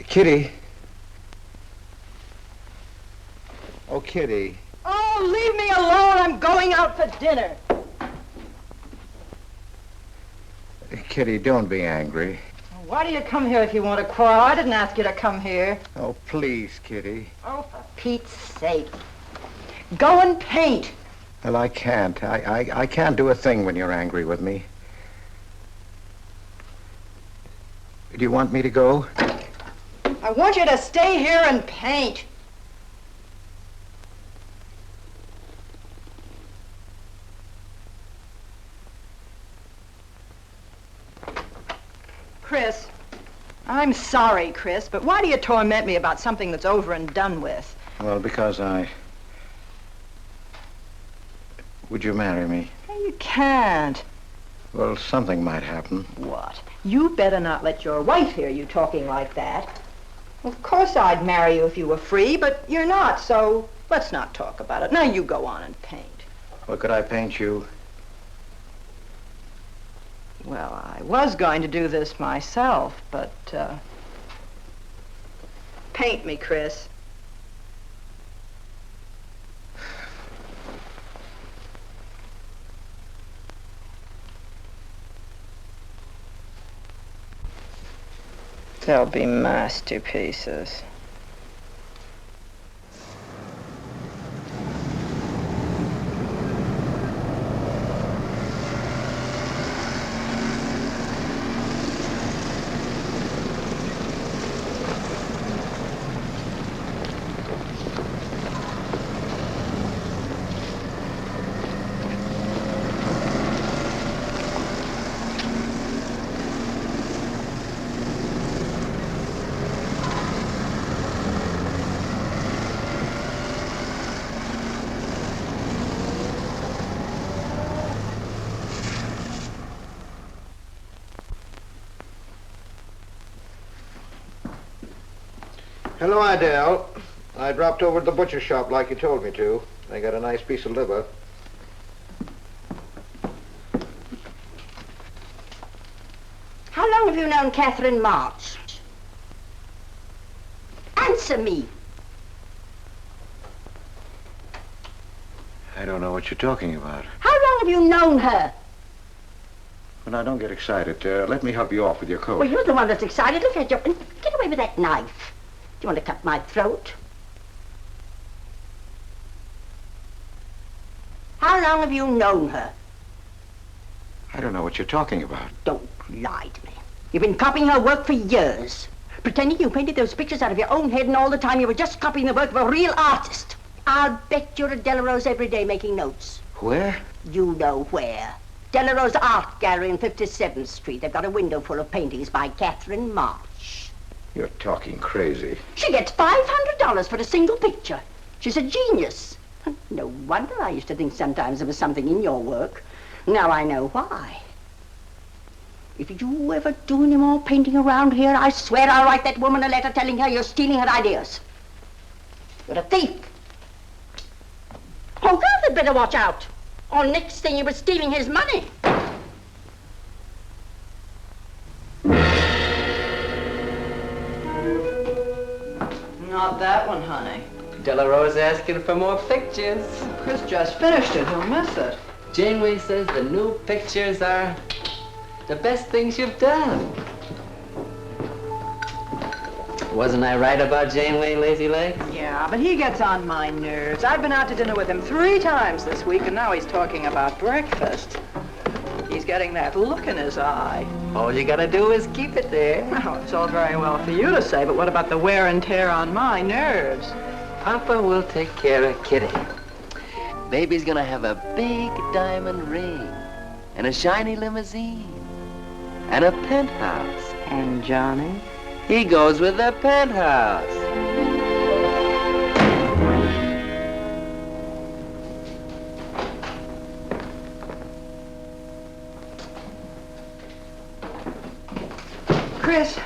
Kitty. Oh, Kitty. Oh, leave me alone. I'm going out for dinner. Kitty, don't be angry. Why do you come here if you want to quarrel? I didn't ask you to come here. Oh, please, Kitty. Oh, for Pete's sake. Go and paint. Well, I can't. I can't do a thing when you're angry with me. Do you want me to go? I want you to stay here and paint. Chris, I'm sorry, Chris, but why do you torment me about something that's over and done with? Well, because Would you marry me? You can't. Well, something might happen. What? You better not let your wife hear you talking like that. Of course I'd marry you if you were free, but you're not, so let's not talk about it. Now you go on and paint. Well, could I paint you? Well, I was going to do this myself, but, paint me, Chris. They'll be masterpieces. Hello, Adele. I dropped over to the butcher shop like you told me to. They got a nice piece of liver. How long have you known Katherine March? Answer me. I don't know what you're talking about. How long have you known her? Well, now, don't get excited. Let me help you off with your coat. Well, you're the one that's excited. Look at you. Get away with that knife. Do you want to cut my throat? How long have you known her? I don't know what you're talking about. Don't lie to me. You've been copying her work for years. Pretending you painted those pictures out of your own head, and all the time you were just copying the work of a real artist. I'll bet you're at Delarose every day making notes. Where? You know where. Delarose Art Gallery on 57th Street. They've got a window full of paintings by Katherine March. You're talking crazy. She gets $500 for a single picture. She's a genius. No wonder I used to think sometimes there was something in your work. Now I know why. If you ever do any more painting around here, I swear I'll write that woman a letter telling her you're stealing her ideas. You're a thief. Oh, girls had better watch out. Or next thing you were stealing his money. Not that one, honey. Delarose asking for more pictures. Chris just finished it. He'll miss it. Janeway says the new pictures are the best things you've done. Wasn't I right about Janeway, Lazy Legs? Yeah, but he gets on my nerves. I've been out to dinner with him 3 times this week, and now he's talking about breakfast. He's getting that look in his eye. All you gotta do is keep it there. Well, it's all very well for you to say, but what about the wear and tear on my nerves? Papa will take care of Kitty. Baby's gonna have a big diamond ring, and a shiny limousine, and a penthouse. And Johnny? He goes with the penthouse. Chris.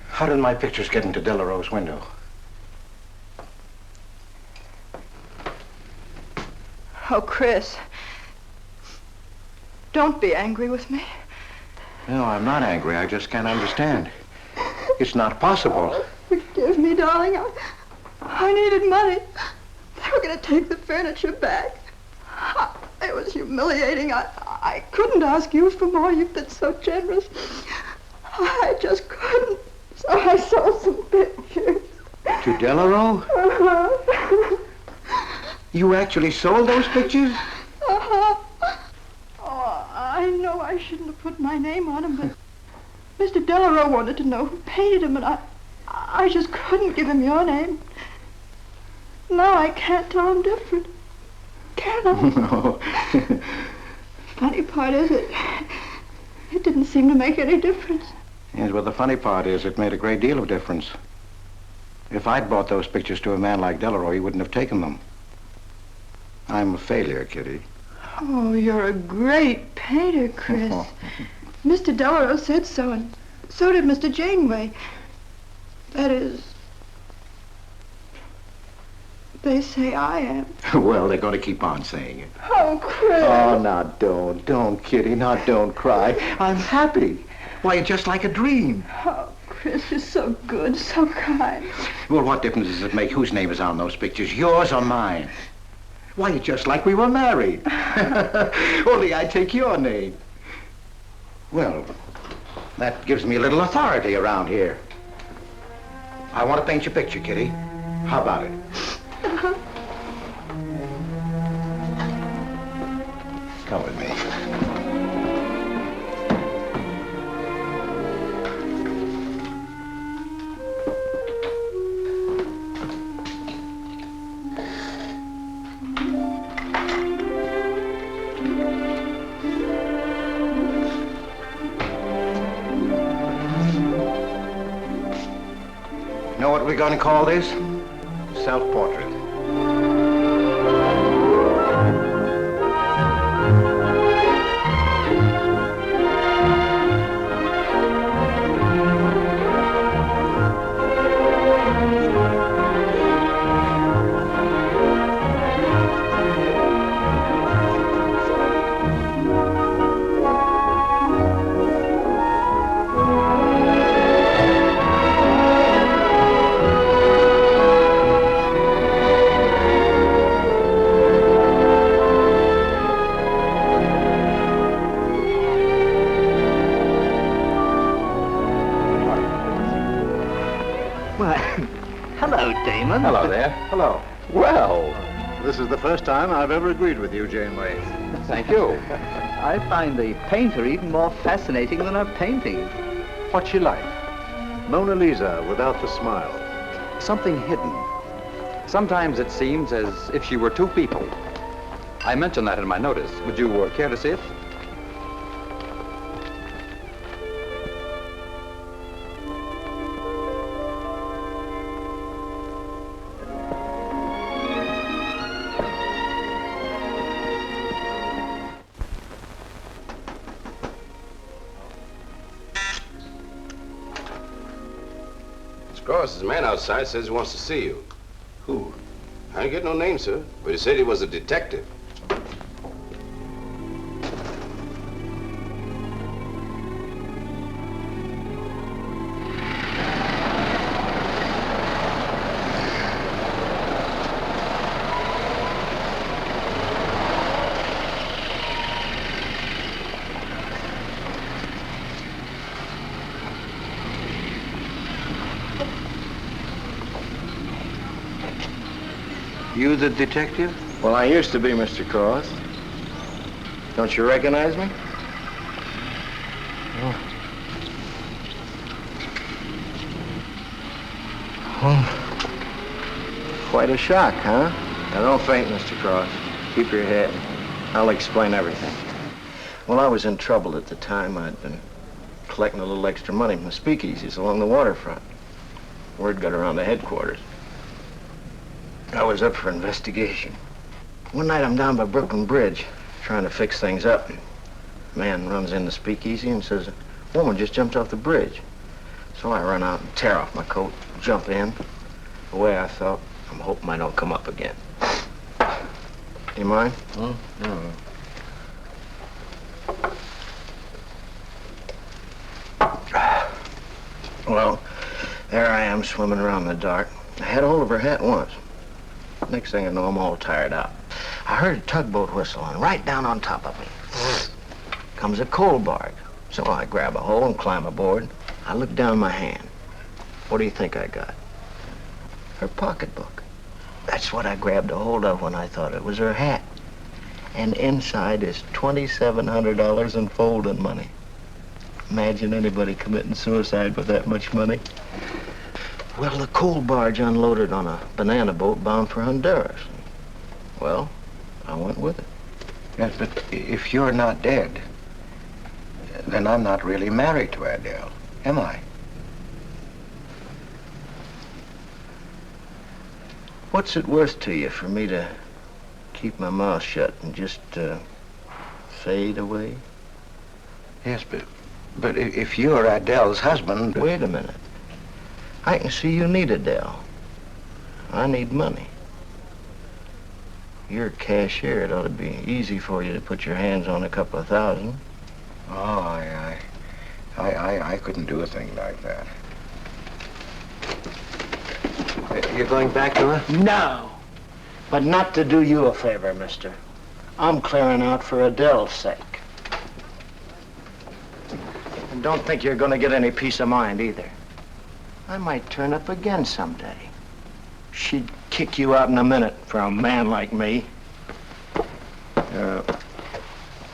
How did my pictures get into Delarose's window? Oh, Chris. Don't be angry with me. No, I'm not angry. I just can't understand. It's not possible. Forgive me, darling. I needed money. They were going to take the furniture back. It was humiliating. I couldn't ask you for more. You've been so generous. I just couldn't. So I sold some pictures. To Delarose? Uh-huh. You actually sold those pictures? Uh-huh. Oh, I know I shouldn't have put my name on them, but Mr. Delarose wanted to know who painted them, and I just couldn't give him your name. Now I can't tell him different. Can I? No. Funny part is it didn't seem to make any difference. Yes, well, the funny part is it made a great deal of difference. If I'd bought those pictures to a man like Delarose, he wouldn't have taken them. I'm a failure, Kitty. Oh, you're a great painter, Chris. Mr. Delarose said so, and so did Mr. Janeway. That is, they say I am. Well, they're going to keep on saying it. Oh, Chris. Oh, now don't, Kitty. Now don't cry. I'm happy. Why, it's just like a dream. Oh, Chris, you're so good, so kind. Well, what difference does it make whose name is on those pictures, yours or mine? Why, it's just like we were married. Only I take your name. Well, that gives me a little authority around here. I want to paint your picture, Kitty. How about it? Come with me. Know what we're going to call this? Self-portrait. hello. Well, This is the first time I've ever agreed with you, Janeway. thank you. I find the painter even more fascinating than her painting. What's she like? Mona Lisa without the smile. Something hidden. Sometimes it seems as if she were two people. I mentioned that in my notice. Would you care to see it? Cross, man outside says he wants to see you. Who? I didn't get no name, sir, but he said he was a detective. You the detective? Well, I used to be, Mr. Cross. Don't you recognize me? Quite a shock, huh? Now, don't faint, Mr. Cross. Keep your head. I'll explain everything. Well, I was in trouble at the time. I'd been collecting a little extra money from the speakeasies along the waterfront. Word got around to headquarters. I was up for investigation. One night I'm down by Brooklyn Bridge trying to fix things up. A man runs in the speakeasy and says, a woman just jumped off the bridge. So I run out and tear off my coat, jump in. The way I felt, I'm hoping I don't come up again. You mind? No. Well, there I am swimming around in the dark. I had a hold of her hat once. Next thing I know, I'm all tired out. I heard a tugboat whistle, and right down on top of me comes a coal barge. So I grab a hole and climb aboard. I look down my hand. What do you think I got? Her pocketbook. That's what I grabbed a hold of when I thought it was her hat. And inside is $2,700 in folding money. Imagine anybody committing suicide with that much money. Well, the coal barge unloaded on a banana boat bound for Honduras. Well, I went with it. Yes, but if you're not dead, then I'm not really married to Adele, am I? What's it worth to you for me to keep my mouth shut and just fade away? Yes, but if you're Adele's husband... Wait a minute. I can see you need Adele. I need money. You're a cashier. It ought to be easy for you to put your hands on a couple of thousand. Oh, I couldn't do a thing like that. You're going back to her? No. But not to do you a favor, mister. I'm clearing out for Adele's sake. And don't think you're going to get any peace of mind either. I might turn up again someday. She'd kick you out in a minute for a man like me.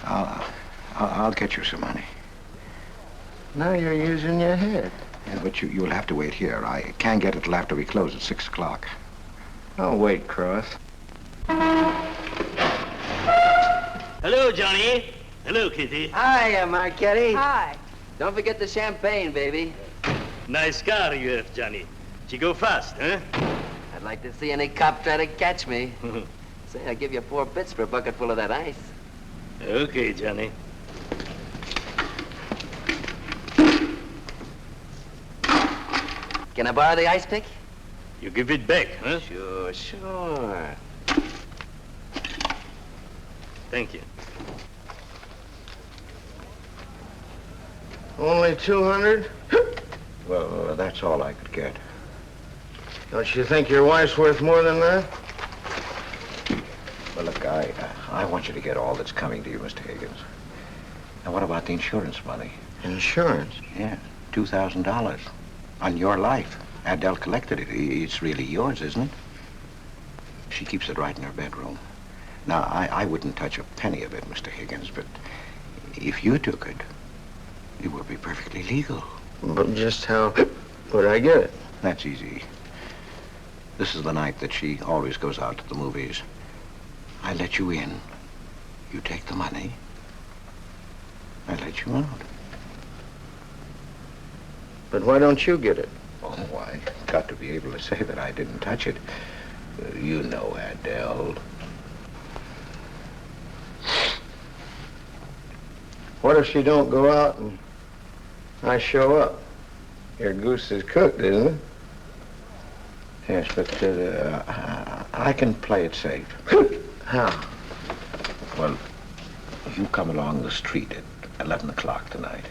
I'll get you some money. Now you're using your head. Yeah, but you'll have to wait here. I can't get it till after we close at 6 o'clock. I'll wait, Cross. Hello, Johnny. Hello, Kitty. Hiya, Marquetti. Hi. Don't forget the champagne, baby. Nice car you have, Johnny. She go fast, huh? I'd like to see any cop try to catch me. Say, I'll give you 4 bits for a bucket full of that ice. Okay, Johnny. Can I borrow the ice pick? You give it back, huh? Sure. Thank you. Only 200? Well, that's all I could get. Don't you think your wife's worth more than that? Well, look, I want you to get all that's coming to you, Mr. Higgins. Now, what about the insurance money? Insurance? Yeah, $2,000. On your life. Adele collected it. It's really yours, isn't it? She keeps it right in her bedroom. Now, I wouldn't touch a penny of it, Mr. Higgins, but if you took it, it would be perfectly legal. But just how would I get it? That's easy. This is the night that she always goes out to the movies. I let you in. You take the money. I let you out. But why don't you get it? Oh, I got to be able to say that I didn't touch it. You know, Adele. What if she don't go out and I show up? Your goose is cooked, isn't it? Yes, but I can play it safe. How? Well, you come along the street at 11 o'clock tonight.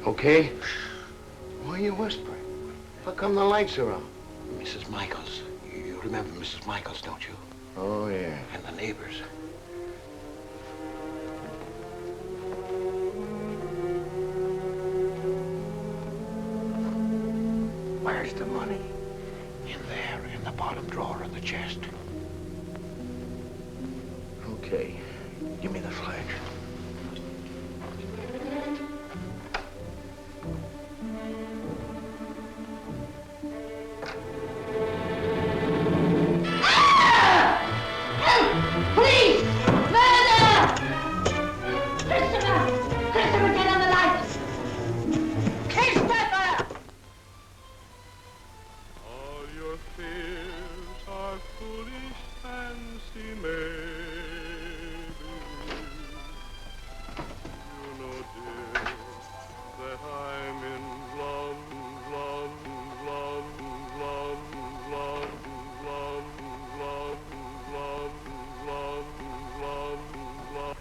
Okay? Why are you whispering? How come the lights are on? Mrs. Michaels. You remember Mrs. Michaels, don't you? Oh, yeah. And the neighbors. Where's the money? In there, in the bottom drawer of the chest. Okay. Give me the flash. Police! Murder! Christopher! Christopher, get on the lights! Christopher! All your fears are foolish fancy, maybe. You know, dear, that I'm in love, love, love, love, love, love, love, love, love, love, love.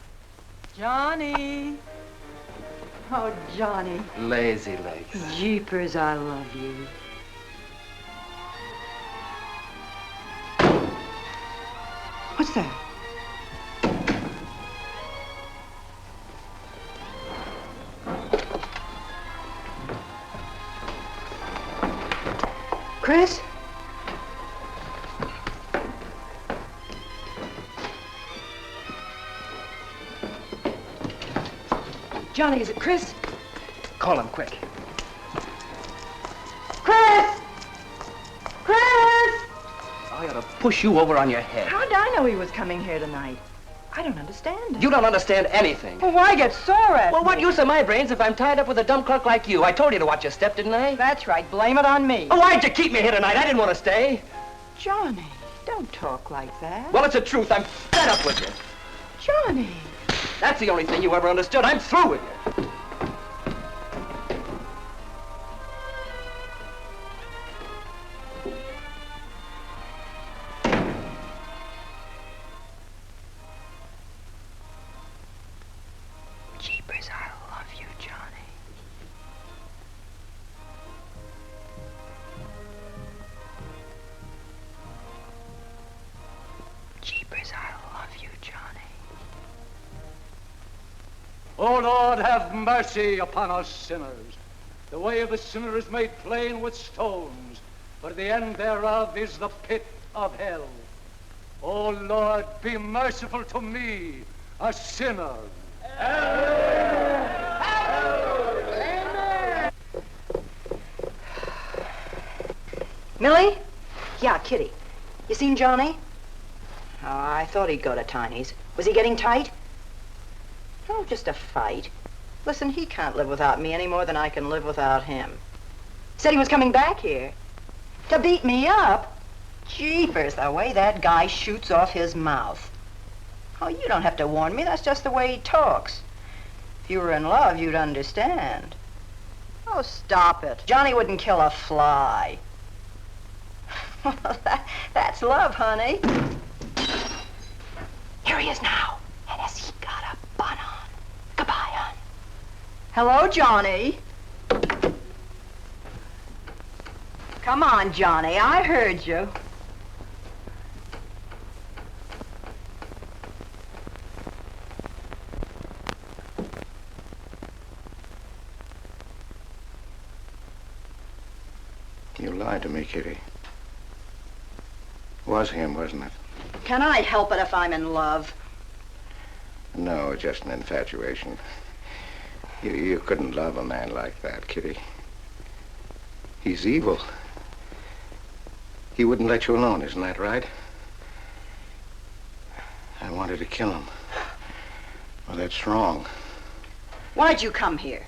Johnny. Oh, Johnny. Lazy legs. Jeepers, I love you. What's that? Chris? Johnny, is it Chris? Call him quick. Chris! Chris! I ought to push you over on your head. How did I know he was coming here tonight? I don't understand. You don't understand anything. Well, why get sore at Well, me? what use are my brains if I'm tied up with a dumb clerk like you? I told you to watch your step, didn't I? That's right. Blame it on me. Oh, why'd you keep me here tonight? I didn't want to stay. Johnny, don't talk like that. Well, it's the truth. I'm fed up with you. Johnny. That's the only thing you ever understood. I'm through with you. Jeepers, I love you, Johnny. Jeepers, I love you, Johnny. O Lord, have mercy upon us sinners. The way of the sinner is made plain with stones, but the end thereof is the pit of hell. O Lord, be merciful to me, a sinner. Millie? Yeah, Kitty. You seen Johnny? Oh, I thought he'd go to Tiny's. Was he getting tight? Oh, just a fight. Listen, he can't live without me any more than I can live without him. Said he was coming back here. To beat me up? Jeepers, the way that guy shoots off his mouth. Oh, you don't have to warn me. That's just the way he talks. If you were in love, you'd understand. Oh, stop it. Johnny wouldn't kill a fly. That's love, honey. Here he is now. And has he got a bun on? Goodbye, hon. Hello, Johnny. Come on, Johnny. I heard you. You lied to me, Kitty. It was him, wasn't it? Can I help it if I'm in love? No, just an infatuation. You couldn't love a man like that, Kitty. He's evil. He wouldn't let you alone, isn't that right? I wanted to kill him. Well, that's wrong. Why'd you come here?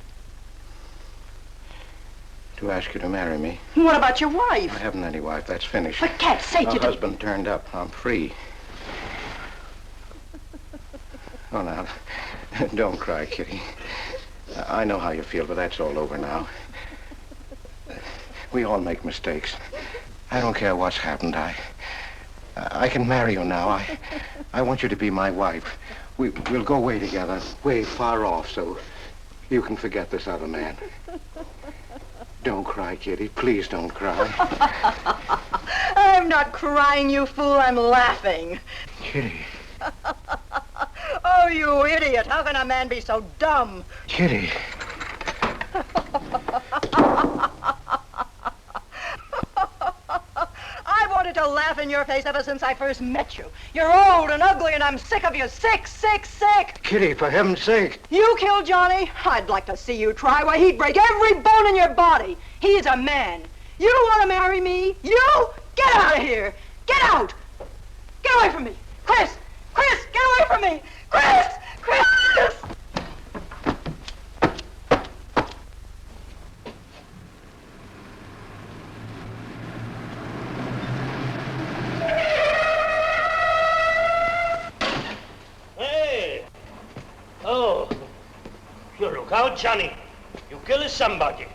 To ask you to marry me. What about your wife? I haven't any wife. That's finished. For cat's sake, My you don't... husband turned up. I'm free. Oh, now, don't cry, Kitty. I know how you feel, but that's all over now. We all make mistakes. I don't care what's happened. I can marry you now. I want you to be my wife. We'll go away together, way far off, so you can forget this other man. Don't cry, Kitty. Please don't cry. I'm not crying, you fool. I'm laughing. Kitty. Oh, you idiot. How can a man be so dumb? Kitty. I wanted to laugh in your face ever since I first met you. You're old and ugly, and I'm sick of you. Sick, sick, sick. Kitty, for heaven's sake. You killed Johnny? I'd like to see you try. Why, he'd break every bone in your body. He's a man. You want to marry me? You? Get out of here. Get out. Get away from me. Chris! Chris, get away from me. Chris! Chris! Hey! Oh, you look out, Johnny. You kill somebody.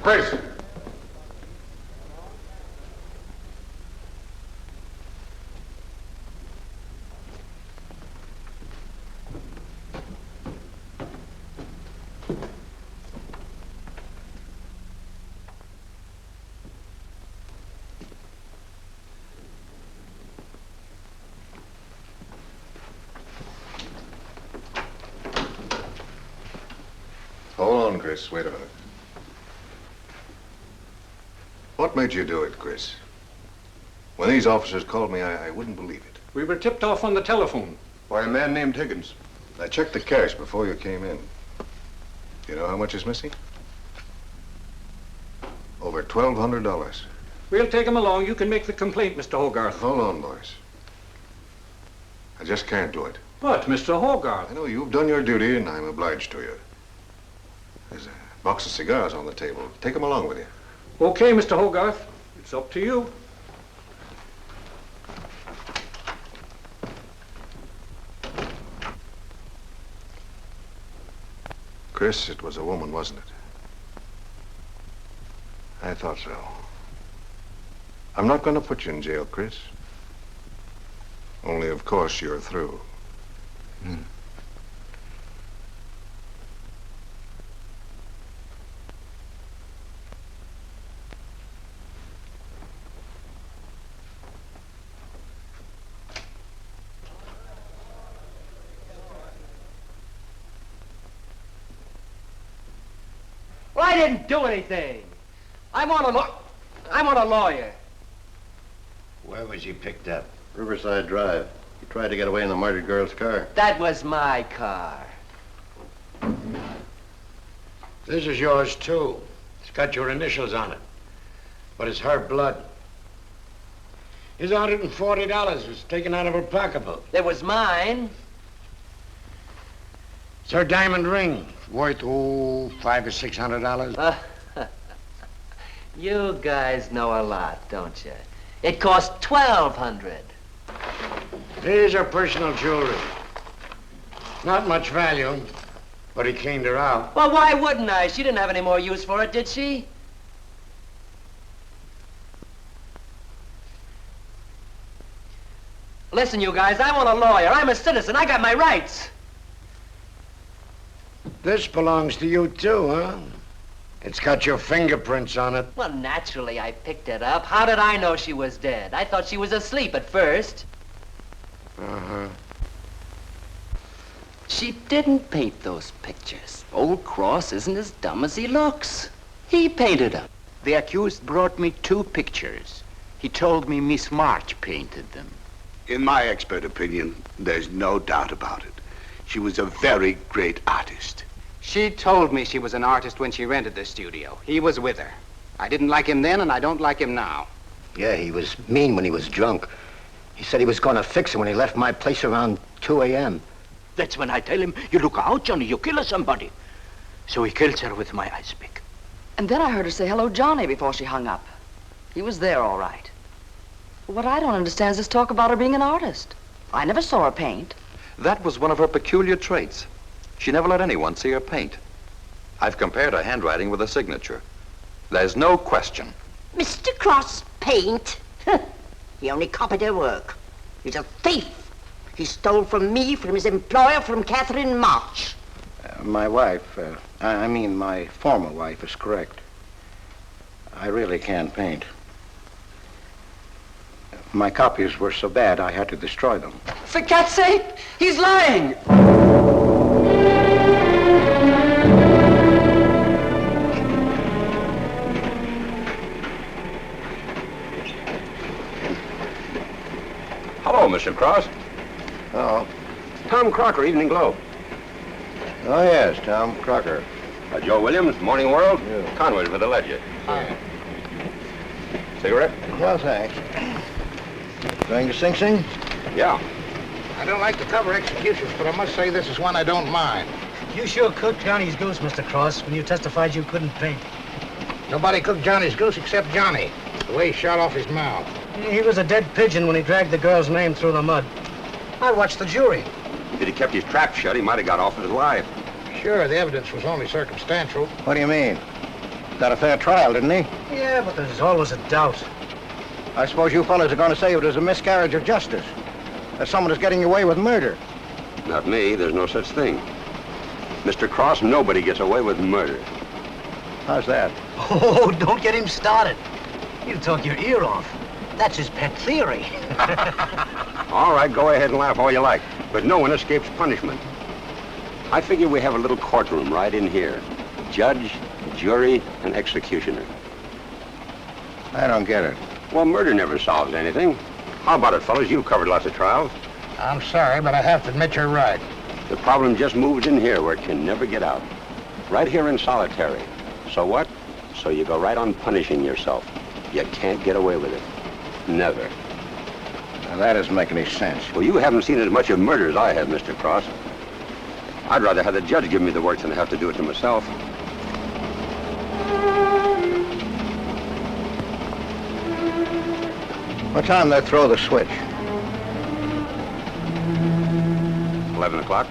Chris! Hold on, Chris. Wait a minute. What made you do it, Chris? When these officers called me, I wouldn't believe it. We were tipped off on the telephone. Why, a man named Higgins. I checked the cash before you came in. You know how much is missing? Over $1,200. We'll take him along. You can make the complaint, Mr. Hogarth. Hold on, boys. I just can't do it. But, Mr. Hogarth... I know you've done your duty, and I'm obliged to you. There's a box of cigars on the table. Take them along with you. Okay, Mr. Hogarth. It's up to you. Chris, it was a woman, wasn't it? I thought so. I'm not going to put you in jail, Chris. Only, of course, you're through. Well, I didn't do anything. I want a lawyer. Where was he picked up? Riverside Drive. He tried to get away in the murdered girl's car. That was my car. This is yours, too. It's got your initials on it. But it's her blood. His $140 was taken out of her pocketbook. It was mine. It's her diamond ring. Worth, $500 or $600. You guys know a lot, don't you? It cost $1,200. These are personal jewelry. Not much value, but he cleaned her out. Well, why wouldn't I? She didn't have any more use for it, did she? Listen, you guys, I want a lawyer. I'm a citizen. I got my rights. This belongs to you, too, huh? It's got your fingerprints on it. Well, naturally, I picked it up. How did I know she was dead? I thought she was asleep at first. Uh-huh. She didn't paint those pictures. Old Cross isn't as dumb as he looks. He painted them. The accused brought me 2 pictures. He told me Miss March painted them. In my expert opinion, there's no doubt about it. She was a very great artist. She told me she was an artist when she rented the studio. He was with her. I didn't like him then, and I don't like him now. Yeah, he was mean when he was drunk. He said he was going to fix her when he left my place around 2 a.m. That's when I tell him, you look out, Johnny, you kill somebody. So he kills her with my ice pick. And then I heard her say hello, Johnny, before she hung up. He was there, all right. What I don't understand is this talk about her being an artist. I never saw her paint. That was one of her peculiar traits. She never let anyone see her paint. I've compared her handwriting with her signature. There's no question. Mr. Cross paint? He only copied her work. He's a thief. He stole from me, from his employer, from Katherine March. My wife, I mean my former wife, is correct. I really can't paint. My copies were so bad I had to destroy them. For God's sake, he's lying! Hello, Mr. Cross. Oh. Tom Crocker, Evening Globe. Oh, yes, Tom Crocker. Joe Williams, Morning World. Yeah. Conway for the Ledger. Cigarette? Well, thanks. Going to Sing Sing? Yeah. I don't like to cover executions, but I must say this is one I don't mind. You sure cooked Johnny's goose, Mr. Cross, when you testified you couldn't paint. Nobody cooked Johnny's goose except Johnny. The way he shot off his mouth. He was a dead pigeon when he dragged the girl's name through the mud. I watched the jury. If he'd kept his trap shut, he might have got off with his life. Sure, the evidence was only circumstantial. What do you mean? Got a fair trial, didn't he? Yeah, but there's always a doubt. I suppose you fellas are going to say it was a miscarriage of justice. That someone is getting away with murder. Not me. There's no such thing. Mr. Cross, nobody gets away with murder. How's that? Oh, don't get him started. He'll talk your ear off. That's his pet theory. All right, go ahead and laugh all you like, but no one escapes punishment. I figure we have a little courtroom right in here. Judge, jury, and executioner. I don't get it. Well, murder never solves anything. How about it, fellas? You've covered lots of trials. I'm sorry, but I have to admit you're right. The problem just moved in here where it can never get out. Right here in solitary. So what? So you go right on punishing yourself. You can't get away with it. Never. Now, that doesn't make any sense. Well, you haven't seen as much of murder as I have, Mr. Cross. I'd rather have the judge give me the work than have to do it to myself. What time they throw the switch? 11 o'clock.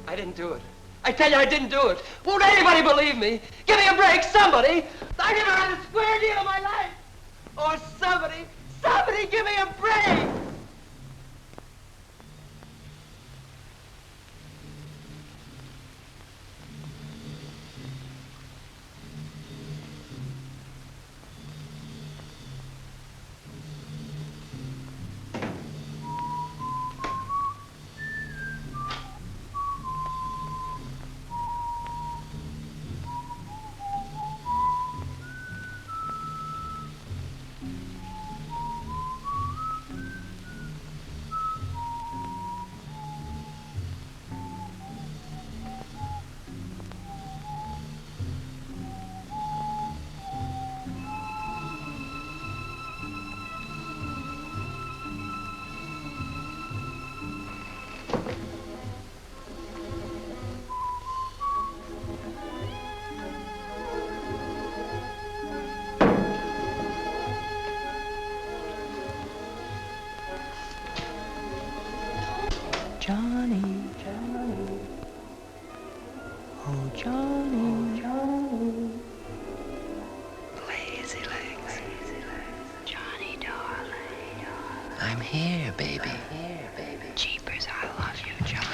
I didn't do it. I tell you, I didn't do it. Won't anybody believe me? Give me a break, somebody. I never had a square deal in my life. Or somebody give me a break. Johnny, Johnny, oh Johnny, Johnny, Lazy legs. Johnny, darling. I'm here, baby. Jeepers, I love you, Johnny.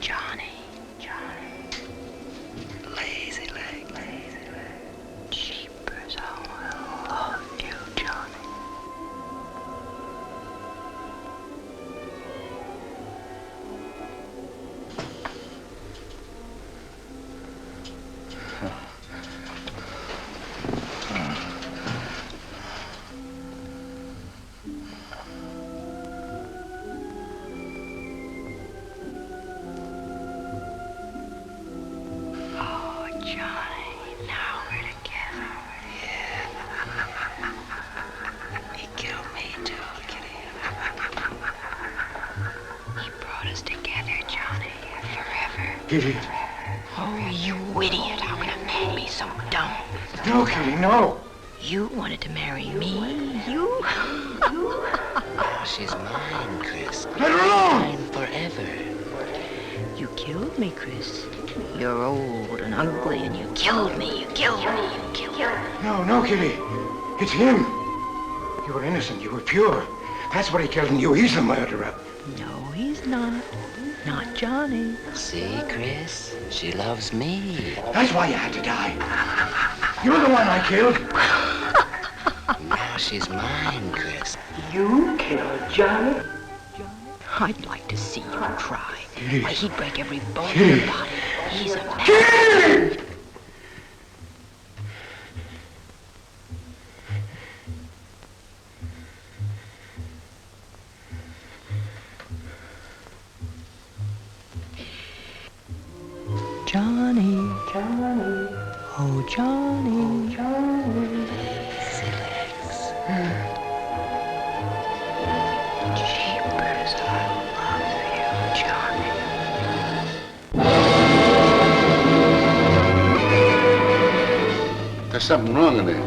Johnny, Johnny. Lazy legs. Jeepers, I love you, Johnny. Kitty. Oh, you idiot. How can a man be so dumb? No, Kitty, no. You wanted to marry me? You? She's mine, Chris. Let her alone! Mine forever. You killed me, Chris. You're old and ugly, and you killed me. You killed me. You killed me. No, Kitty. It's him. You were innocent. You were pure. That's what he killed in you. He's the murderer. No, he's not. Not Johnny. See, Chris? She loves me. That's why you had to die. You're the one I killed. Now she's mine, Chris. You killed Johnny? I'd like to see you try. Kitty. Why, he'd break every bone in Kitty. your body. He's a man. Kitty! Johnny, Johnny, oh Johnny, Johnny. Lazy legs. Jeepers, I love you, Johnny. There's something wrong in there.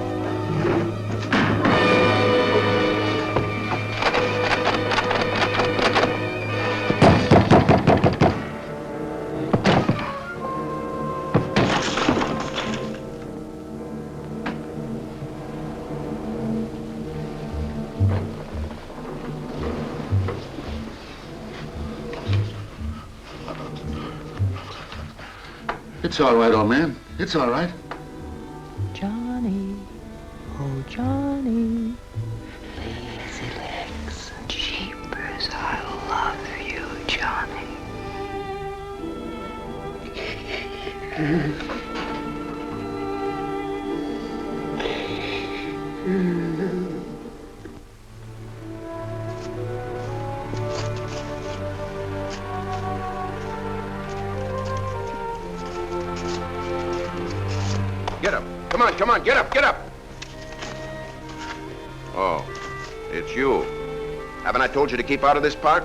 It's all right, old man. It's all right. Johnny, oh Johnny. Lazy legs. Jeepers, I love you, Johnny. Get up. Come on, get up. Oh, it's you. Haven't I told you to keep out of this park?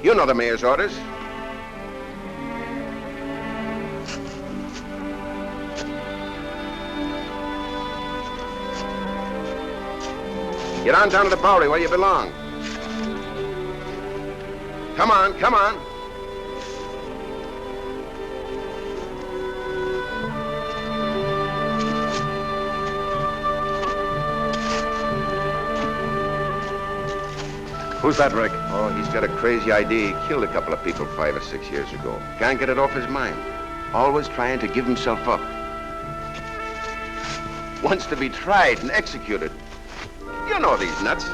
You know the mayor's orders. Get on down to the Bowery where you belong. Come on. Who's that, Rick? Oh, he's got a crazy idea. He killed a couple of people 5 or 6 years ago. Can't get it off his mind. Always trying to give himself up. Wants to be tried and executed. You know these nuts.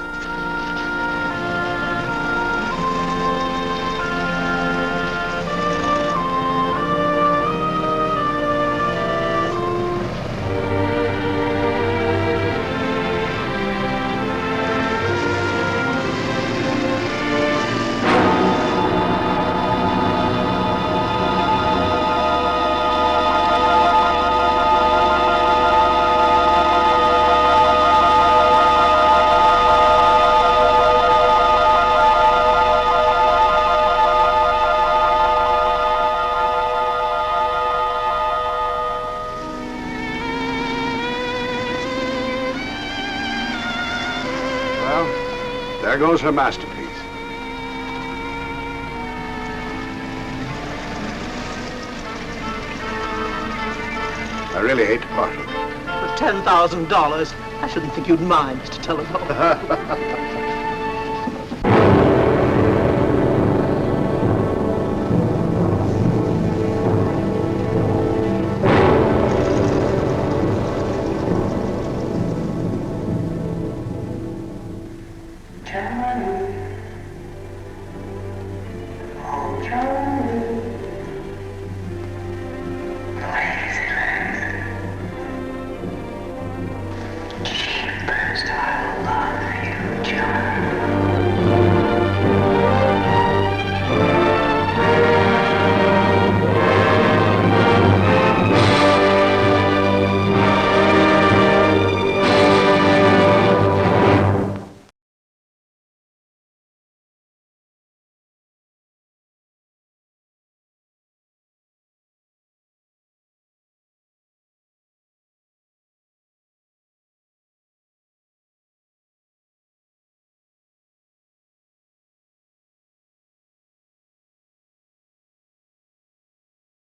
There goes her masterpiece. I really hate to part with it. For $10,000, I shouldn't think you'd mind, Mr. Telephone. Johnny.